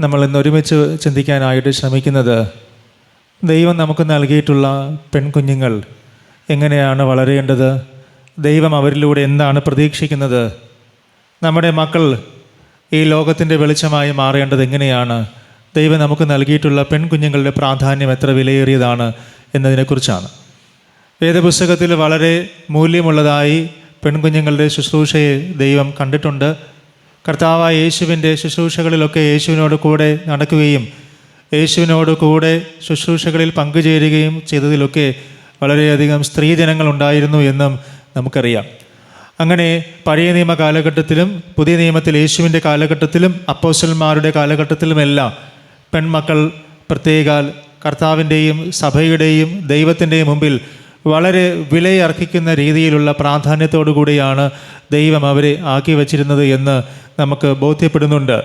നമ്മൾ ഇന്ന് ഒരുമിച്ച് ചിന്തിക്കാനായിട്ട് ശ്രമിക്കുന്നത് ദൈവം നമുക്ക് നൽകിയിട്ടുള്ള പെൺകുഞ്ഞുങ്ങൾ എങ്ങനെയാണ് വളരേണ്ടത്, ദൈവം അവരിലൂടെ എന്താണ് പ്രതീക്ഷിക്കുന്നത്, നമ്മുടെ മക്കൾ ഈ ലോകത്തിൻ്റെ വെളിച്ചമായി മാറേണ്ടത് എങ്ങനെയാണ്, ദൈവം നമുക്ക് നൽകിയിട്ടുള്ള പെൺകുഞ്ഞുങ്ങളുടെ പ്രാധാന്യം എത്ര വിലയേറിയതാണ് എന്നതിനെക്കുറിച്ചാണ്. വേദപുസ്തകത്തിൽ വളരെ മൂല്യമുള്ളതായി പെൺകുഞ്ഞുങ്ങളുടെ ശുശ്രൂഷയെ ദൈവം കണ്ടിട്ടുണ്ട്. കർത്താവായ യേശുവിൻ്റെ ശുശ്രൂഷകളിലൊക്കെ യേശുവിനോട് കൂടെ നടക്കുകയും യേശുവിനോട് കൂടെ ശുശ്രൂഷകളിൽ പങ്കുചേരുകയും ചെയ്തതിലൊക്കെ വളരെയധികം സ്ത്രീജനങ്ങൾ ഉണ്ടായിരുന്നു എന്നും നമുക്കറിയാം. അങ്ങനെ പഴയ നിയമ കാലഘട്ടത്തിലും പുതിയ നിയമത്തിൽ യേശുവിൻ്റെ കാലഘട്ടത്തിലും അപ്പോസ്തലന്മാരുടെ കാലഘട്ടത്തിലുമെല്ലാം പെൺമക്കൾ പ്രത്യേകാൽ കർത്താവിൻ്റെയും സഭയുടെയും ദൈവത്തിൻ്റെയും മുമ്പിൽ വളരെ വിലയർഹിക്കുന്ന രീതിയിലുള്ള പ്രാധാന്യത്തോടു കൂടിയാണ് ദൈവം അവരെ ആക്കി വച്ചിരുന്നത് എന്ന് നമുക്ക് ബോധ്യപ്പെടുന്നുണ്ട്.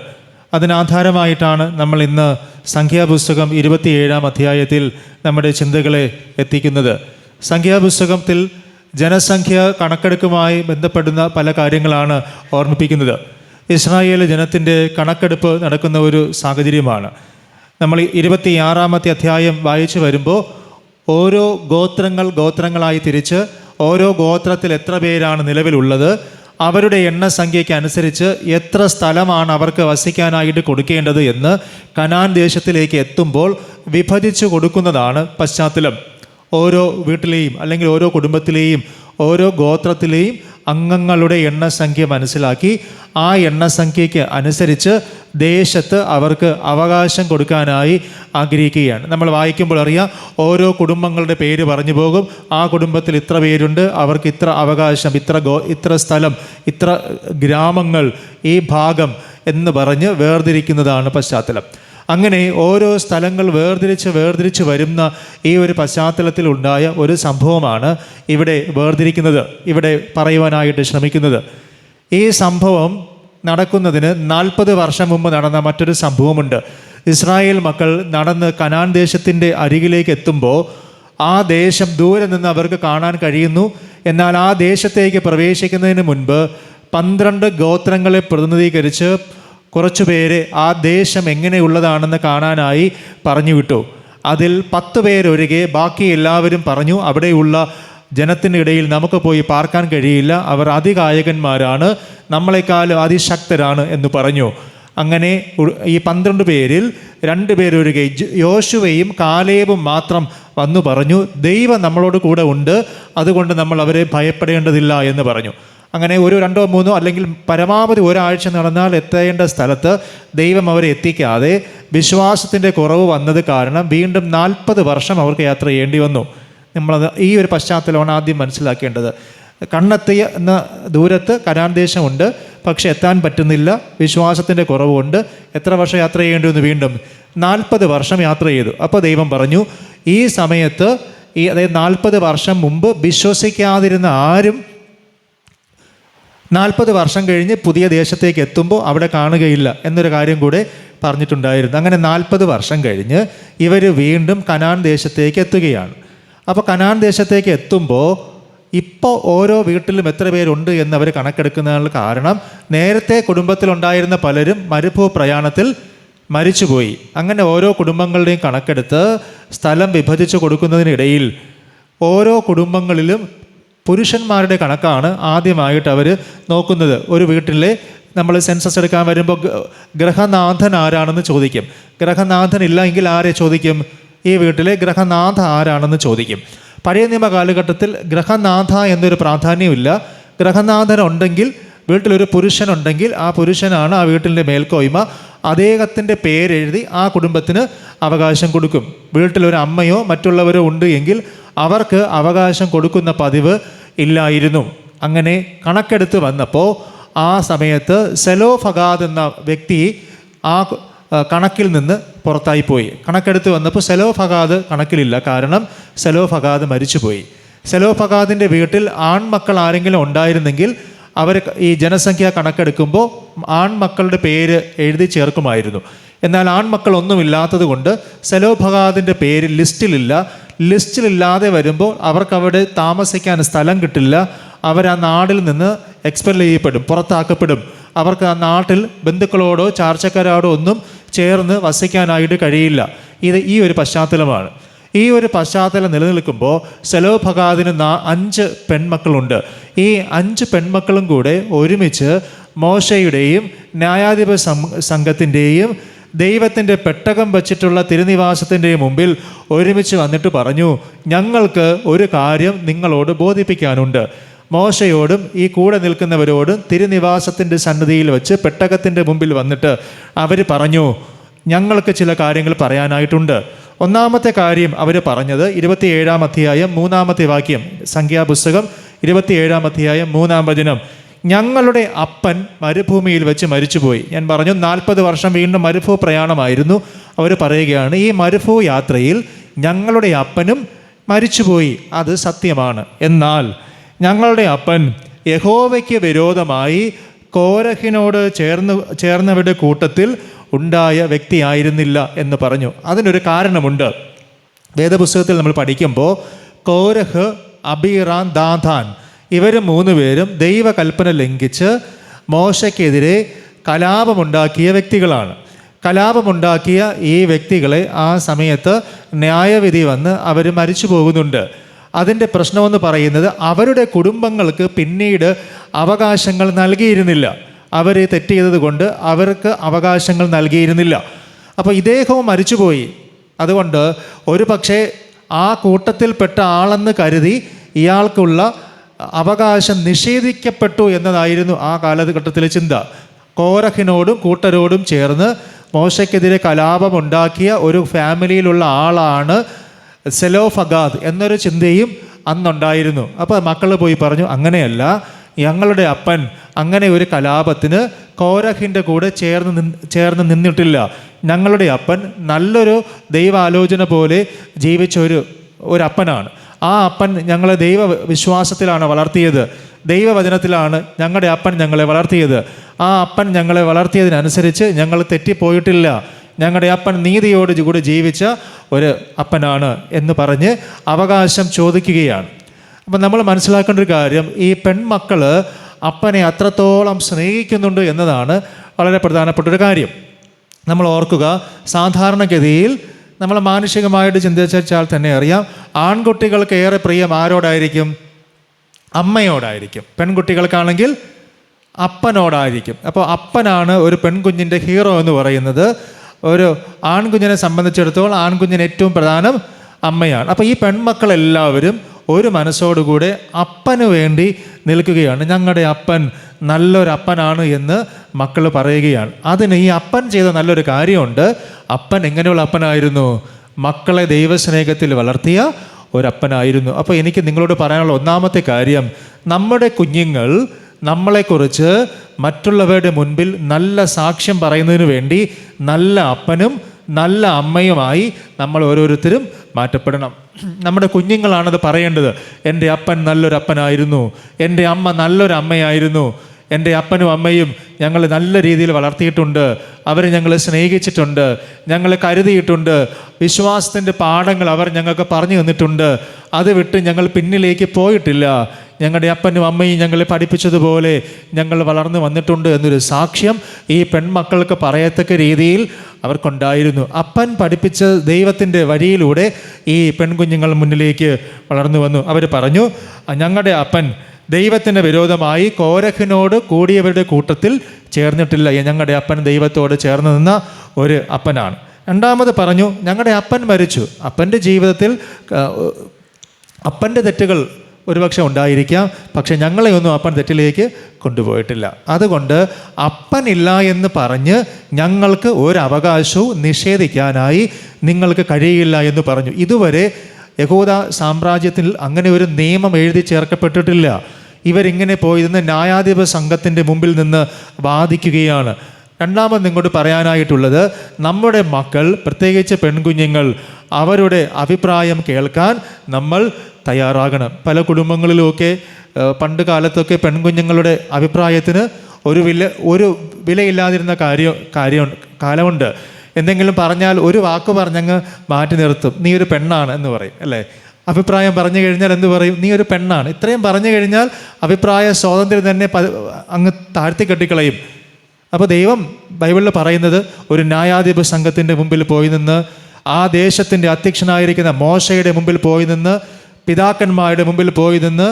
അതിനാധാരമായിട്ടാണ് നമ്മൾ ഇന്ന് സംഖ്യാപുസ്തകം 27-ാം അധ്യായത്തിൽ നമ്മുടെ ചിന്തകളെ എത്തിക്കുന്നത്. സംഖ്യാപുസ്തകത്തിൽ ജനസംഖ്യ കണക്കെടുപ്പുമായി ബന്ധപ്പെടുന്ന പല കാര്യങ്ങളാണ് ഓർമ്മിപ്പിക്കുന്നത്. ഇസ്രായേൽ ജനത്തിൻ്റെ കണക്കെടുപ്പ് നടക്കുന്ന ഒരു സാഹചര്യമാണ്. നമ്മൾ 26-ാമത്തെ അധ്യായം വായിച്ചു വരുമ്പോൾ ഓരോ ഗോത്രങ്ങളായി തിരിച്ച് ഓരോ ഗോത്രത്തിൽ എത്ര പേരാണ് നിലവിലുള്ളത്, അവരുടെ എണ്ണസംഖ്യയ്ക്ക് അനുസരിച്ച് എത്ര സ്ഥലമാണ് അവർക്ക് വസിക്കാനായിട്ട് കൊടുക്കേണ്ടത് എന്ന് കനാൻ ദേശത്തിലേക്ക് എത്തുമ്പോൾ വിഭജിച്ചു കൊടുക്കുന്നതാണ് പശ്ചാത്തലം. ഓരോ വീട്ടിലെയും അല്ലെങ്കിൽ ഓരോ കുടുംബത്തിലെയും ഓരോ ഗോത്രത്തിലെയും അംഗങ്ങളുടെ എണ്ണസംഖ്യ മനസ്സിലാക്കി ആ എണ്ണസംഖ്യയ്ക്ക് അനുസരിച്ച് ദേശത്ത് അവർക്ക് അവകാശം കൊടുക്കാനായി ആഗ്രഹിക്കുകയാണ്. നമ്മൾ വായിക്കുമ്പോൾ അറിയാം, ഓരോ കുടുംബങ്ങളുടെ പേര് പറഞ്ഞു പോകും. ആ കുടുംബത്തിൽ ഇത്ര പേരുണ്ട്, അവർക്ക് ഇത്ര അവകാശം, ഇത്ര സ്ഥലം, ഇത്ര ഗ്രാമങ്ങൾ, ഈ ഭാഗം എന്ന് പറഞ്ഞ് വേർതിരിക്കുന്നതാണ് പശ്ചാത്തലം. അങ്ങനെ ഓരോ സ്ഥലങ്ങൾ വേർതിരിച്ച് വരുന്ന ഈ ഒരു പശ്ചാത്തലത്തിൽ ഉണ്ടായ ഒരു സംഭവമാണ് ഇവിടെ വേർതിരിക്കുന്നത്, ഇവിടെ പറയുവാനായിട്ട് ശ്രമിക്കുന്നത്. ഈ സംഭവം നടക്കുന്നതിന് 40 വർഷം മുമ്പ് നടന്ന മറ്റൊരു സംഭവമുണ്ട്. ഇസ്രായേൽ മക്കൾ നടന്ന് കനാൻ ദേശത്തിൻ്റെ അരികിലേക്ക് എത്തുമ്പോൾ ആ ദേശം ദൂരെ നിന്ന് അവർക്ക് കാണാൻ കഴിയുന്നു. എന്നാൽ ആ ദേശത്തേക്ക് പ്രവേശിക്കുന്നതിന് മുൻപ് 12 ഗോത്രങ്ങളെ പ്രതിനിധീകരിച്ച് കുറച്ചു പേര് ആ ദേശം എങ്ങനെയുള്ളതാണെന്ന് കാണാനായി പറഞ്ഞു വിട്ടു. അതിൽ 10 പേരൊഴികെ ബാക്കി എല്ലാവരും പറഞ്ഞു, അവിടെയുള്ള ജനത്തിനിടയിൽ നമുക്ക് പോയി പാർക്കാൻ കഴിയില്ല, അവർ അതികായകന്മാരാണ്, നമ്മളെക്കാളും അതിശക്തരാണ് എന്ന് പറഞ്ഞു. അങ്ങനെ ഈ 12 പേരിൽ 2 പേരൊഴികെ യോശുവയും കാലേബും മാത്രം വന്നു പറഞ്ഞു, ദൈവം നമ്മളോട് കൂടെ ഉണ്ട്, അതുകൊണ്ട് നമ്മൾ അവരെ ഭയപ്പെടേണ്ടതില്ല എന്ന് പറഞ്ഞു. അങ്ങനെ 1, 2, 3 അല്ലെങ്കിൽ പരമാവധി ഒരാഴ്ച നടന്നാൽ എത്തേണ്ട സ്ഥലത്ത് ദൈവം അവരെ എത്തിക്കാതെ വിശ്വാസത്തിൻ്റെ കുറവ് വന്നത് കാരണം വീണ്ടും 40 വർഷം അവർക്ക് യാത്ര ചെയ്യേണ്ടി വന്നു. നമ്മളത് ഈ ഒരു പശ്ചാത്തലമാണ് ആദ്യം മനസ്സിലാക്കേണ്ടത്. കണ്ണെത്തിയ എന്ന ദൂരത്ത് കനാൻ ദേശമുണ്ട്, പക്ഷെ എത്താൻ പറ്റുന്നില്ല, വിശ്വാസത്തിൻ്റെ കുറവുകൊണ്ട് എത്ര വർഷം യാത്ര ചെയ്യേണ്ടി വന്നു? വീണ്ടും 40 വർഷം യാത്ര ചെയ്തു. അപ്പോൾ ദൈവം പറഞ്ഞു, ഈ സമയത്ത് അതായത് 40 വർഷം മുമ്പ് വിശ്വസിക്കാതിരുന്ന ആരും 40 വർഷം കഴിഞ്ഞ് പുതിയ ദേശത്തേക്ക് എത്തുമ്പോൾ അവിടെ കാണുകയില്ല എന്നൊരു കാര്യം കൂടെ പറഞ്ഞിട്ടുണ്ടായിരുന്നു. അങ്ങനെ 40 വർഷം കഴിഞ്ഞ് ഇവർ വീണ്ടും കനാൻ ദേശത്തേക്ക് എത്തുകയാണ്. അപ്പോൾ കനാൻ ദേശത്തേക്ക് എത്തുമ്പോൾ ഇപ്പോൾ ഓരോ വീട്ടിലും എത്ര പേരുണ്ട് എന്നവർ കണക്കെടുക്കുന്നതിനുള്ള കാരണം നേരത്തെ കുടുംബത്തിലുണ്ടായിരുന്ന പലരും മരുഭൂ പ്രയാണത്തിൽ മരിച്ചുപോയി. അങ്ങനെ ഓരോ കുടുംബങ്ങളുടെയും കണക്കെടുത്ത് സ്ഥലം വിഭജിച്ച് കൊടുക്കുന്നതിനിടയിൽ ഓരോ കുടുംബങ്ങളിലും പുരുഷന്മാരുടെ കണക്കാണ് ആദ്യമായിട്ട് അവർ നോക്കുന്നത്. ഒരു വീട്ടിലെ നമ്മൾ സെൻസസ് എടുക്കാൻ വരുമ്പോൾ ഗൃഹനാഥൻ ആരാണെന്ന് ചോദിക്കും. ഗൃഹനാഥൻ ഇല്ല എങ്കിൽ ആരെ ചോദിക്കും? ഈ വീട്ടിലെ ഗൃഹനാഥ ആരാണെന്ന് ചോദിക്കും. പഴയ നിയമ കാലഘട്ടത്തിൽ ഗൃഹനാഥ എന്നൊരു പ്രാധാന്യമില്ല. ഗൃഹനാഥൻ ഉണ്ടെങ്കിൽ, വീട്ടിലൊരു പുരുഷനുണ്ടെങ്കിൽ ആ പുരുഷനാണ് ആ വീട്ടിൻ്റെ മേൽക്കോയ്മ. അദ്ദേഹത്തിൻ്റെ പേരെഴുതി ആ കുടുംബത്തിന് അവകാശം കൊടുക്കും. വീട്ടിലൊരു അമ്മയോ മറ്റുള്ളവരോ ഉണ്ട് എങ്കിൽ അവർക്ക് അവകാശം കൊടുക്കുന്ന പതിവ് ഇല്ലായിരുന്നു. അങ്ങനെ കണക്കെടുത്ത് വന്നപ്പോൾ ആ സമയത്ത് സെലോഫഗാദ് എന്ന വ്യക്തി ആ കണക്കിൽ നിന്ന് പുറത്തായിപ്പോയി. കണക്കെടുത്ത് വന്നപ്പോൾ സെലോഫഗാദ് കണക്കിലില്ല, കാരണം സെലോഫഗാദ് മരിച്ചുപോയി. സെലോഫഗാദിൻ്റെ വീട്ടിൽ ആൺമക്കൾ ആരെങ്കിലും ഉണ്ടായിരുന്നെങ്കിൽ അവർ ഈ ജനസംഖ്യ കണക്കെടുക്കുമ്പോൾ ആൺമക്കളുടെ പേര് എഴുതി ചേർക്കുമായിരുന്നു. എന്നാൽ ആൺമക്കളൊന്നുമില്ലാത്തത് കൊണ്ട് സെലോഫഗാദിൻ്റെ പേര് ലിസ്റ്റിലില്ലാതെ വരുമ്പോൾ അവർക്കവിടെ താമസിക്കാൻ സ്ഥലം കിട്ടില്ല. അവർ ആ നാടിൽ നിന്ന് എക്സ്പെൽ ചെയ്യപ്പെടും, പുറത്താക്കപ്പെടും. അവർക്ക് ആ നാട്ടിൽ ബന്ധുക്കളോടോ ചാർച്ചക്കാരോടോ ഒന്നും ചേർന്ന് വസിക്കാനായിട്ട് കഴിയില്ല. ഈ ഒരു പശ്ചാത്തലമാണ്. ഈ ഒരു പശ്ചാത്തലം നിലനിൽക്കുമ്പോൾ സെലോഫഹാദിന് 5 പെൺമക്കളുണ്ട്. ഈ 5 പെൺമക്കളും കൂടെ ഒരുമിച്ച് മോശയുടെയും ന്യായാധിപ സംഘത്തിൻ്റെയും ദൈവത്തിൻ്റെ പെട്ടകം വച്ചിട്ടുള്ള തിരുനിവാസത്തിൻ്റെയും മുമ്പിൽ ഒരുമിച്ച് വന്നിട്ട് പറഞ്ഞു, ഞങ്ങൾക്ക് ഒരു കാര്യം നിങ്ങളോട് ബോധിപ്പിക്കാനുണ്ട്. മോശയോടും ഈ കൂടെ നിൽക്കുന്നവരോടും തിരുനിവാസത്തിൻ്റെ സന്നിധിയിൽ വെച്ച് പെട്ടകത്തിൻ്റെ മുമ്പിൽ വന്നിട്ട് അവർ പറഞ്ഞു, ഞങ്ങൾക്ക് ചില കാര്യങ്ങൾ പറയാനായിട്ടുണ്ട്. ഒന്നാമത്തെ കാര്യം അവർ പറഞ്ഞത് 27-ാം അധ്യായം 3-ാമത്തെ വാക്യം, സംഖ്യാപുസ്തകം 27-ാം അധ്യായം 3-ാം വചനം. ഞങ്ങളുടെ അപ്പൻ മരുഭൂമിയിൽ വെച്ച് മരിച്ചുപോയി. ഞാൻ പറഞ്ഞു 40 വർഷം വീണ്ടും മരുഭൂ പ്രയാണമായിരുന്നു. അവർ പറയുകയാണ്, ഈ മരുഭൂ യാത്രയിൽ ഞങ്ങളുടെ അപ്പനും മരിച്ചുപോയി. അത് സത്യമാണ്. എന്നാൽ ഞങ്ങളുടെ അപ്പൻ യഹോവയ്ക്ക് വിരോധമായി കോരഹിനോട് ചേർന്നവരുടെ കൂട്ടത്തിൽ ഉണ്ടായ വ്യക്തിയായിരുന്നില്ല എന്ന് പറഞ്ഞു. അതിനൊരു കാരണമുണ്ട്. വേദപുസ്തകത്തിൽ നമ്മൾ പഠിക്കുമ്പോൾ കോരഹ്, അബീറാം, ദാഥാൻ ഇവർ 3 പേരും ദൈവകൽപ്പന ലംഘിച്ച് മോശയ്ക്കെതിരെ കലാപമുണ്ടാക്കിയ വ്യക്തികളാണ്. കലാപമുണ്ടാക്കിയ ഈ വ്യക്തികളെ ആ സമയത്ത് ന്യായവിധി വന്ന് അവർ മരിച്ചു പോകുന്നുണ്ട്. അതിൻ്റെ പ്രശ്നമെന്ന് പറയുന്നത് അവരുടെ കുടുംബങ്ങൾക്ക് പിന്നീട് അവകാശങ്ങൾ നൽകിയിരുന്നില്ല. അവർ തെറ്റ് ചെയ്തത് കൊണ്ട് അവർക്ക് അവകാശങ്ങൾ നൽകിയിരുന്നില്ല. അപ്പോൾ ഇദ്ദേഹവും മരിച്ചുപോയി. അതുകൊണ്ട് ഒരു പക്ഷേ ആ കൂട്ടത്തിൽപ്പെട്ട ആളെന്ന് കരുതി ഇയാൾക്കുള്ള അവകാശം നിഷേധിക്കപ്പെട്ടു എന്നതായിരുന്നു ആ കാലഘട്ടത്തിലെ ചിന്ത. കോരഹിനോടും കൂട്ടരോടും ചേർന്ന് മോശയ്ക്കെതിരെ കലാപമുണ്ടാക്കിയ ഒരു ഫാമിലിയിലുള്ള ആളാണ് സെലോഫഹാദ് എന്നൊരു ചിന്തയും അന്നുണ്ടായിരുന്നു. അപ്പോൾ മക്കൾ പോയി പറഞ്ഞു, അങ്ങനെയല്ല, ഞങ്ങളുടെ അപ്പൻ അങ്ങനെ ഒരു കലാപത്തിന് കോരഹിൻ്റെ കൂടെ ചേർന്ന് നിന്നിട്ടില്ല. ഞങ്ങളുടെ അപ്പൻ നല്ലൊരു ദൈവാലോചന പോലെ ജീവിച്ച ഒരു അപ്പനാണ്. ആ അപ്പൻ ഞങ്ങളെ ദൈവ വിശ്വാസത്തിലാണ് വളർത്തിയത്, ദൈവവചനത്തിലാണ് ഞങ്ങളുടെ അപ്പൻ ഞങ്ങളെ വളർത്തിയത്. ആ അപ്പൻ ഞങ്ങളെ വളർത്തിയതിനനുസരിച്ച് ഞങ്ങൾ തെറ്റിപ്പോയിട്ടില്ല. ഞങ്ങളുടെ അപ്പൻ നീതിയോട് കൂടെ ജീവിച്ച ഒരു അപ്പനാണ് എന്ന് പറഞ്ഞ് അവകാശം ചോദിക്കുകയാണ്. അപ്പം നമ്മൾ മനസ്സിലാക്കേണ്ട ഒരു കാര്യം, ഈ പെൺമക്കൾ അപ്പനെ അത്രത്തോളം സ്നേഹിക്കുന്നുണ്ട് എന്നതാണ് വളരെ പ്രധാനപ്പെട്ടൊരു കാര്യം. നമ്മൾ ഓർക്കുക, സാധാരണഗതിയിൽ നമ്മൾ മാനുഷികമായിട്ട് ചിന്തിച്ചാൽ തന്നെ അറിയാം, ആൺകുട്ടികൾക്ക് ഏറെ പ്രിയം ആരോടായിരിക്കും? അമ്മയോടായിരിക്കും. പെൺകുട്ടികൾക്കാണെങ്കിൽ അപ്പനോടായിരിക്കും. അപ്പോൾ അപ്പനാണ് ഒരു പെൺകുഞ്ഞിൻ്റെ ഹീറോ എന്ന് പറയുന്നത്. ഒരു ആൺകുഞ്ഞിനെ സംബന്ധിച്ചിടത്തോളം ആൺകുഞ്ഞിന് ഏറ്റവും പ്രധാനം അമ്മയാണ്. അപ്പോൾ ഈ പെൺമക്കളെല്ലാവരും ഒരു മനസ്സോടുകൂടെ അപ്പന് വേണ്ടി നിൽക്കുകയാണ്. ഞങ്ങളുടെ അപ്പൻ നല്ലൊരപ്പനാണ് എന്ന് മക്കൾ പറയുകയാണ്. അതിന് ഈ അപ്പൻ ചെയ്ത നല്ലൊരു കാര്യമുണ്ട്. അപ്പൻ എങ്ങനെയുള്ള അപ്പനായിരുന്നു? മക്കളെ ദൈവസ്നേഹത്തിൽ വളർത്തിയ ഒരപ്പനായിരുന്നു. അപ്പോൾ എനിക്ക് നിങ്ങളോട് പറയാനുള്ള ഒന്നാമത്തെ കാര്യം, നമ്മുടെ കുഞ്ഞുങ്ങൾ നമ്മളെക്കുറിച്ച് മറ്റുള്ളവരുടെ മുൻപിൽ നല്ല സാക്ഷ്യം പറയുന്നതിന് വേണ്ടി നല്ല അപ്പനും നല്ല അമ്മയുമായി നമ്മൾ ഓരോരുത്തരും മാറ്റപ്പെടണം. നമ്മുടെ കുഞ്ഞുങ്ങളാണത് പറയേണ്ടത്. എൻ്റെ അപ്പൻ നല്ലൊരപ്പനായിരുന്നു, എൻ്റെ അമ്മ നല്ലൊരമ്മയായിരുന്നു, എൻ്റെ അപ്പനും അമ്മയും ഞങ്ങൾ നല്ല രീതിയിൽ വളർത്തിയിട്ടുണ്ട്, അവർ ഞങ്ങളെ സ്നേഹിച്ചിട്ടുണ്ട്, ഞങ്ങളെ കരുതിയിട്ടുണ്ട്, വിശ്വാസത്തിൻ്റെ പാഠങ്ങൾ അവർ ഞങ്ങൾക്ക് പറഞ്ഞു തന്നിട്ടുണ്ട്, അത് വിട്ട് ഞങ്ങൾ പിന്നിലേക്ക് പോയിട്ടില്ല, ഞങ്ങളുടെ അപ്പനും അമ്മയും ഞങ്ങളെ പഠിപ്പിച്ചതുപോലെ ഞങ്ങൾ വളർന്നു വന്നിട്ടുണ്ട് എന്നൊരു സാക്ഷ്യം ഈ പെൺമക്കൾക്ക് പറയത്തക്ക രീതിയിൽ അവർക്കുണ്ടായിരുന്നു. അപ്പൻ പഠിപ്പിച്ച ദൈവത്തിൻ്റെ വഴിയിലൂടെ ഈ പെൺകുഞ്ഞുങ്ങൾ മുന്നിലേക്ക് വളർന്നു വന്നു. അവർ പറഞ്ഞു, ഞങ്ങളുടെ അപ്പൻ ദൈവത്തിന് വിരോധമായി കോരഹിനോട് കൂടിയവരുടെ കൂട്ടത്തിൽ ചേർന്നിട്ടില്ല. ഞങ്ങളുടെ അപ്പൻ ദൈവത്തോട് ചേർന്ന് നിന്ന ഒരു അപ്പനാണ്. രണ്ടാമത് പറഞ്ഞു, ഞങ്ങളുടെ അപ്പൻ മരിച്ചു. അപ്പൻ്റെ ജീവിതത്തിൽ അപ്പൻ്റെ തെറ്റുകൾ ഒരുപക്ഷെ ഉണ്ടായിരിക്കാം, പക്ഷെ ഞങ്ങളെയൊന്നും അപ്പൻ തെറ്റിലേക്ക് കൊണ്ടുപോയിട്ടില്ല. അതുകൊണ്ട് അപ്പനില്ല എന്ന് പറഞ്ഞ് ഞങ്ങൾക്ക് ഒരു അവകാശവും നിഷേധിക്കാനായി നിങ്ങൾക്ക് കഴിയില്ല എന്ന് പറഞ്ഞു. ഇതുവരെ യഹൂദ സാമ്രാജ്യത്തിൽ അങ്ങനെ ഒരു നിയമം എഴുതി ചേർക്കപ്പെട്ടിട്ടില്ല. ഇവരിങ്ങനെ പോയിരുന്ന് ന്യായാധിപ സംഘത്തിൻ്റെ മുമ്പിൽ നിന്ന് വാദിക്കുകയാണ്. രണ്ടാമത് നിങ്ങളോട് പറയാനായിട്ടുള്ളത്, നമ്മുടെ മക്കൾ, പ്രത്യേകിച്ച് പെൺകുഞ്ഞുങ്ങൾ, അവരുടെ അഭിപ്രായം കേൾക്കാൻ നമ്മൾ തയ്യാറാകണം. പല കുടുംബങ്ങളിലുമൊക്കെ പണ്ട് കാലത്തൊക്കെ പെൺകുഞ്ഞുങ്ങളുടെ അഭിപ്രായത്തിന് ഒരു വിലയില്ലാതിരുന്ന കാലമുണ്ട്. എന്തെങ്കിലും പറഞ്ഞാൽ ഒരു വാക്ക് പറഞ്ഞങ്ങ് മാറ്റി നിർത്തും. നീ ഒരു പെണ്ണാണ് എന്ന് പറയും, അല്ലേ? അഭിപ്രായം പറഞ്ഞു കഴിഞ്ഞാൽ എന്ത് പറയും? നീ ഒരു പെണ്ണാണ്. ഇത്രയും പറഞ്ഞു കഴിഞ്ഞാൽ അഭിപ്രായ സ്വാതന്ത്ര്യം തന്നെ അങ്ങ് താഴ്ത്തി കെട്ടിക്കളയും. അപ്പോൾ ദൈവം ബൈബിളിൽ പറയുന്നത് ഒരു ന്യായാധിപ സംഘത്തിൻ്റെ മുമ്പിൽ പോയി നിന്ന്, ആ ദേശത്തിൻ്റെ അധ്യക്ഷനായിരിക്കുന്ന മോശയുടെ മുമ്പിൽ പോയി നിന്ന്, പിതാക്കന്മാരുടെ മുമ്പിൽ പോയി നിന്ന്,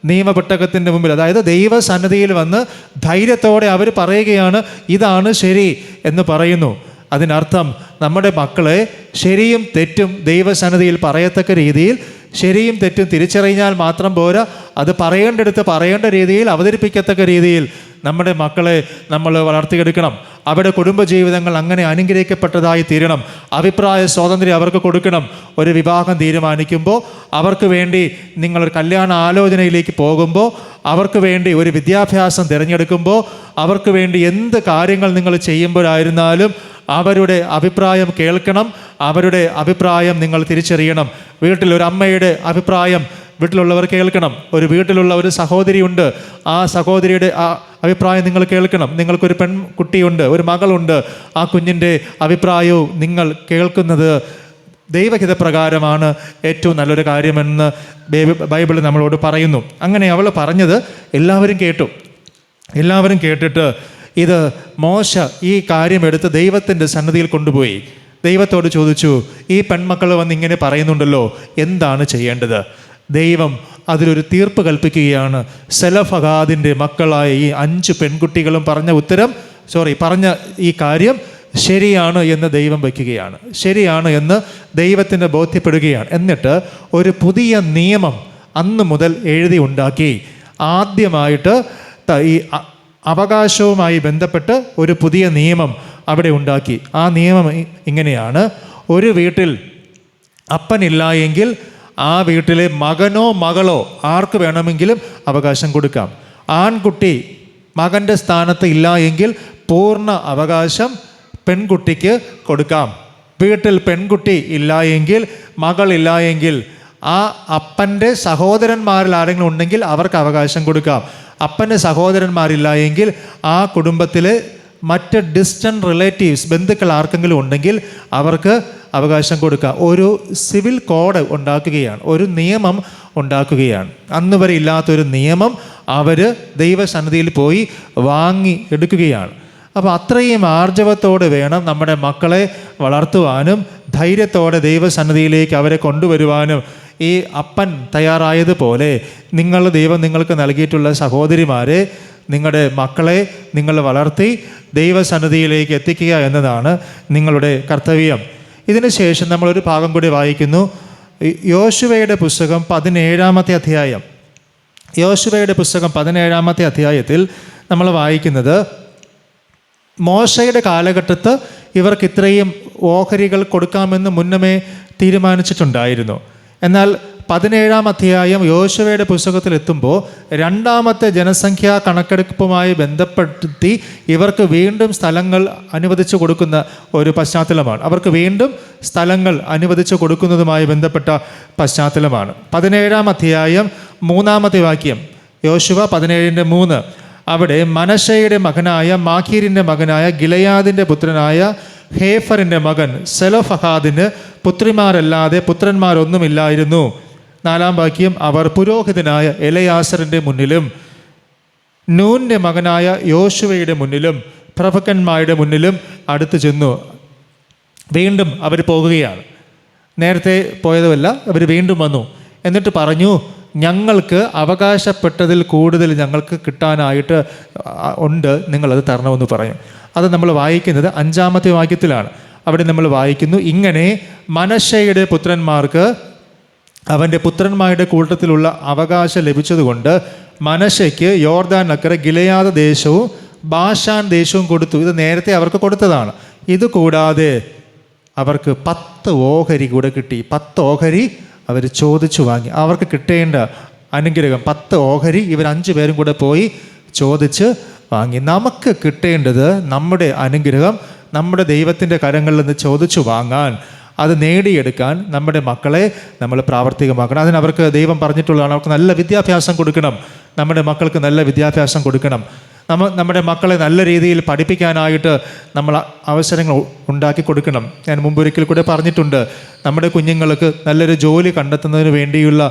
നിയമപെട്ടകത്തിൻ്റെ മുമ്പിൽ, അതായത് ദൈവസന്നിധിയിൽ വന്ന് ധൈര്യത്തോടെ അവർ പറയുകയാണ് ഇതാണ് ശരി എന്ന് പറയുന്നു. അതിനർത്ഥം നമ്മുടെ മക്കളെ ശരിയും തെറ്റും ദൈവസന്നിധിയിൽ പറയത്തക്ക രീതിയിൽ ശരിയും തെറ്റും തിരിച്ചറിഞ്ഞാൽ മാത്രം പോരാ, അത് പറയേണ്ടടുത്ത് പറയേണ്ട രീതിയിൽ അവതരിപ്പിക്കത്തക്ക രീതിയിൽ നമ്മുടെ മക്കളെ നമ്മൾ വളർത്തിയെടുക്കണം. അവരുടെ കുടുംബജീവിതങ്ങൾ അങ്ങനെ അനുഗ്രഹിക്കപ്പെട്ടതായി തീരണം. അഭിപ്രായ സ്വാതന്ത്ര്യം അവർക്ക് കൊടുക്കണം. ഒരു വിവാഹം തീരുമാനിക്കുമ്പോൾ, അവർക്ക് വേണ്ടി നിങ്ങളൊരു കല്യാണ ആലോചനയിലേക്ക് പോകുമ്പോൾ, അവർക്ക് വേണ്ടി ഒരു വിദ്യാഭ്യാസം തിരഞ്ഞെടുക്കുമ്പോൾ, അവർക്ക് വേണ്ടി എന്ത് കാര്യങ്ങൾ നിങ്ങൾ ചെയ്യുമ്പോഴായിരുന്നാലും അവരുടെ അഭിപ്രായം കേൾക്കണം. അവരുടെ അഭിപ്രായം നിങ്ങൾ തിരിച്ചറിയണം. വീട്ടിൽ ഒരു അമ്മയുടെ അഭിപ്രായം വീട്ടിലുള്ളവർ കേൾക്കണം. ഒരു വീട്ടിലുള്ള ഒരു സഹോദരിയുണ്ട്, ആ സഹോദരിയുടെ അഭിപ്രായം നിങ്ങൾ കേൾക്കണം. നിങ്ങൾക്കൊരു പെൺകുട്ടിയുണ്ട്, ഒരു മകളുണ്ട്, ആ കുഞ്ഞിൻ്റെ അഭിപ്രായവും നിങ്ങൾ കേൾക്കുന്നത് ദൈവഹിതപ്രകാരമാണ് ഏറ്റവും നല്ലൊരു കാര്യമെന്ന് ബൈബിൾ നമ്മളോട് പറയുന്നു. അങ്ങനെ അവൾ പറഞ്ഞത് എല്ലാവരും കേട്ടു. എല്ലാവരും കേട്ടിട്ട് ഇത് മോശ ഈ കാര്യം എടുത്ത് ദൈവത്തിൻ്റെ സന്നിധിയിൽ കൊണ്ടുപോയി ദൈവത്തോട് ചോദിച്ചു, ഈ പെൺമക്കൾ വന്ന് ഇങ്ങനെ പറയുന്നുണ്ടല്ലോ, എന്താണ് ചെയ്യേണ്ടത്? ദൈവം അതിലൊരു തീർപ്പ് കൽപ്പിക്കുകയാണ്. സെലഫഹാദിൻ്റെ മക്കളായ ഈ 5 പെൺകുട്ടികളും പറഞ്ഞ ഈ കാര്യം ശരിയാണ് എന്ന് ദൈവം വയ്ക്കുകയാണ്. ശരിയാണ് എന്ന് ദൈവത്തിന് ബോധ്യപ്പെടുകയാണ്. എന്നിട്ട് ഒരു പുതിയ നിയമം അന്ന് മുതൽ എഴുതി ഉണ്ടാക്കി. ആദ്യമായിട്ട് ഈ അവകാശവുമായി ബന്ധപ്പെട്ട് ഒരു പുതിയ നിയമം അവിടെ ഉണ്ടാക്കി. ആ നിയമം ഇങ്ങനെയാണ്: ഒരു വീട്ടിൽ അപ്പനില്ല എങ്കിൽ ആ വീട്ടിലെ മകനോ മകളോ ആർക്ക് വേണമെങ്കിലും അവകാശം കൊടുക്കാം. ആൺകുട്ടി മകൻ്റെ സ്ഥാനത്ത് ഇല്ല എങ്കിൽ പൂർണ്ണ അവകാശം പെൺകുട്ടിക്ക് കൊടുക്കാം. വീട്ടിൽ പെൺകുട്ടി ഇല്ല എങ്കിൽ, മകളില്ല എങ്കിൽ, ആ അപ്പൻ്റെ സഹോദരന്മാരിൽ ആരെങ്കിലും ഉണ്ടെങ്കിൽ അവർക്ക് അവകാശം കൊടുക്കാം. അപ്പൻ്റെ സഹോദരന്മാരില്ല എങ്കിൽ ആ കുടുംബത്തിലെ മറ്റ് ഡിസ്റ്റൻറ്റ് റിലേറ്റീവ്സ്, ബന്ധുക്കൾ ആർക്കെങ്കിലും ഉണ്ടെങ്കിൽ അവർക്ക് അവകാശം കൊടുക്കാം. ഒരു സിവിൽ കോഡ് ഉണ്ടാക്കുകയാണ്, ഒരു നിയമം ഉണ്ടാക്കുകയാണ്. അന്ന് വരെ ഇല്ലാത്തൊരു നിയമം അവർ ദൈവസന്നിധിയിൽ പോയി വാങ്ങി എടുക്കുകയാണ്. അപ്പോൾ അത്രയും ആർജവത്തോടെ വേണം നമ്മുടെ മക്കളെ വളർത്തുവാനും ധൈര്യത്തോടെ ദൈവസന്നിധിയിലേക്ക് അവരെ കൊണ്ടുവരുവാനും. ഈ അപ്പൻ തയ്യാറായതുപോലെ ദൈവം നിങ്ങൾക്ക് നൽകിയിട്ടുള്ള സഹോദരിമാരെ, നിങ്ങളുടെ മക്കളെ നിങ്ങൾ വളർത്തി ദൈവസന്നിധിയിലേക്ക് എത്തിക്കുക എന്നതാണ് നിങ്ങളുടെ കർത്തവ്യം. ഇതിന് ശേഷം നമ്മളൊരു ഭാഗം കൂടി വായിക്കുന്നു. യോശുവയുടെ പുസ്തകം 17-ാമത്തെ അധ്യായം. യോശുവയുടെ പുസ്തകം 17-ാമത്തെ അധ്യായത്തിൽ നമ്മൾ വായിക്കുന്നത്, മോശയുടെ കാലഘട്ടത്ത് ഇവർക്ക് ഇത്രയും ഓഹരികൾ കൊടുക്കാമെന്ന് മുന്നമേ തീരുമാനിച്ചിട്ടുണ്ടായിരുന്നു. എന്നാൽ 17-ാം അധ്യായം യോശുവയുടെ പുസ്തകത്തിൽ എത്തുമ്പോൾ 2ാമത്തെ ജനസംഖ്യാ കണക്കെടുപ്പുമായി ബന്ധപ്പെടുത്തി ഇവർക്ക് വീണ്ടും സ്ഥലങ്ങൾ അനുവദിച്ചു കൊടുക്കുന്ന ഒരു പശ്ചാത്തലമാണ്. അവർക്ക് വീണ്ടും സ്ഥലങ്ങൾ അനുവദിച്ചു കൊടുക്കുന്നതുമായി ബന്ധപ്പെട്ട പശ്ചാത്തലമാണ്. 17-ാം അധ്യായം 3-ാമത്തെ വാക്യം, യോശുവ 17:3. അവിടെ മനശ്ശയുടെ മകനായ മാഖീരിൻ്റെ മകനായ ഗിലെയാദിൻ്റെ പുത്രനായ ഹേഫറിൻ്റെ മകൻ സെലോഫഹാദിന് പുത്രിമാരല്ലാതെ പുത്രന്മാരൊന്നുമില്ലായിരുന്നു. 4-ാം വാക്യം, അവർ പുരോഹിതനായ എലയാസറിൻ്റെ മുന്നിലും നൂൻ്റെ മകനായ യോശുവയുടെ മുന്നിലും പ്രഭുക്കന്മാരുടെ മുന്നിലും അടുത്തു ചെന്നു. വീണ്ടും അവർ പോകുകയാണ്. നേരത്തെ പോയതുമല്ല, അവർ വീണ്ടും വന്നു. എന്നിട്ട് പറഞ്ഞു, ഞങ്ങൾക്ക് അവകാശപ്പെട്ടതിൽ കൂടുതൽ ഞങ്ങൾക്ക് കിട്ടാനായിട്ട് ഉണ്ട്, നിങ്ങളത് തരണമെന്ന് പറയും. അത് നമ്മൾ വായിക്കുന്നത് 5-ാമത്തെ വാക്യത്തിലാണ്. അവിടെ നമ്മൾ വായിക്കുന്നു, ഇങ്ങനെ മനശ്ശയുടെ പുത്രന്മാർക്ക് അവൻ്റെ പുത്രന്മാരുടെ കൂട്ടത്തിലുള്ള അവകാശം ലഭിച്ചതുകൊണ്ട് മനശ്ശയ്ക്ക് യോർദാൻ അക്കരെ ഗിലെയാദ് ദേശവും ബാഷാൻ ദേശവും കൊടുത്തു. ഇത് നേരത്തെ അവർക്ക് കൊടുത്തതാണ്. ഇത് കൂടാതെ അവർക്ക് 10 ഓഹരി കൂടെ കിട്ടി. 10 ഓഹരി അവർ ചോദിച്ചു വാങ്ങി. അവർക്ക് കിട്ടേണ്ട അനുഗ്രഹം 10 ഓഹരി ഇവർ 5 പേരും കൂടെ പോയി ചോദിച്ച് വാങ്ങി. നമുക്ക് കിട്ടേണ്ടത് നമ്മുടെ അനുഗ്രഹം നമ്മുടെ ദൈവത്തിൻ്റെ കരങ്ങളിൽ നിന്ന് ചോദിച്ചു വാങ്ങാൻ, അത് നേടിയെടുക്കാൻ നമ്മുടെ മക്കളെ നമ്മൾ പ്രാവർത്തികമാക്കണം. അതിനവർക്ക് ദൈവം പറഞ്ഞിട്ടുള്ളതാണ്, അവർക്ക് നല്ല വിദ്യാഭ്യാസം കൊടുക്കണം. നമ്മുടെ മക്കൾക്ക് നല്ല വിദ്യാഭ്യാസം കൊടുക്കണം. നമ്മുടെ മക്കളെ നല്ല രീതിയിൽ പഠിപ്പിക്കാനായിട്ട് നമ്മൾ അവസരങ്ങൾ ഉണ്ടാക്കി കൊടുക്കണം. ഞാൻ മുമ്പൊരിക്കൽ കൂടെ പറഞ്ഞിട്ടുണ്ട്, നമ്മുടെ കുഞ്ഞുങ്ങൾക്ക് നല്ലൊരു ജോലി കണ്ടെത്തുന്നതിന് വേണ്ടിയുള്ള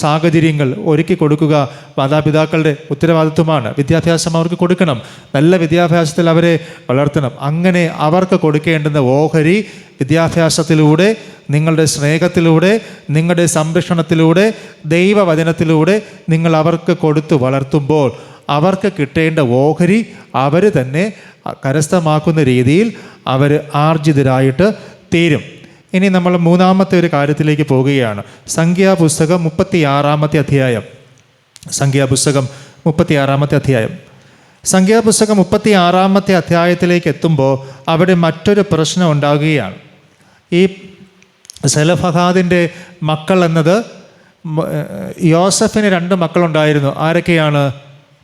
സാഹചര്യങ്ങൾ ഒരുക്കി കൊടുക്കുക മാതാപിതാക്കളുടെ ഉത്തരവാദിത്വമാണ്. വിദ്യാഭ്യാസം അവർക്ക് കൊടുക്കണം, നല്ല വിദ്യാഭ്യാസത്തിൽ അവരെ വളർത്തണം. അങ്ങനെ അവർക്ക് കൊടുക്കേണ്ടുന്ന ഓഹരി വിദ്യാഭ്യാസത്തിലൂടെ, നിങ്ങളുടെ സ്നേഹത്തിലൂടെ, നിങ്ങളുടെ സംരക്ഷണത്തിലൂടെ, ദൈവവചനത്തിലൂടെ നിങ്ങൾ അവർക്ക് കൊടുത്തു വളർത്തുമ്പോൾ അവർക്ക് കിട്ടേണ്ട ഓഹരി അവർ തന്നെ കരസ്ഥമാക്കുന്ന രീതിയിൽ അവർ ആർജിതരായിട്ട് തീരും. ഇനി നമ്മൾ മൂന്നാമത്തെ ഒരു കാര്യത്തിലേക്ക് പോവുകയാണ്. സംഖ്യാപുസ്തകം 36-ാമത്തെ അധ്യായം. സംഖ്യാപുസ്തകം 36-ാമത്തെ അധ്യായം. സംഖ്യാപുസ്തകം 36-ാമത്തെ അധ്യായത്തിലേക്ക് എത്തുമ്പോൾ അവിടെ മറ്റൊരു പ്രശ്നം ഉണ്ടാകുകയാണ്. ഈ സെലഫഹാദിൻ്റെ മക്കൾ എന്നത്, യോസഫിന് 2 മക്കളുണ്ടായിരുന്നു. ആരൊക്കെയാണ്?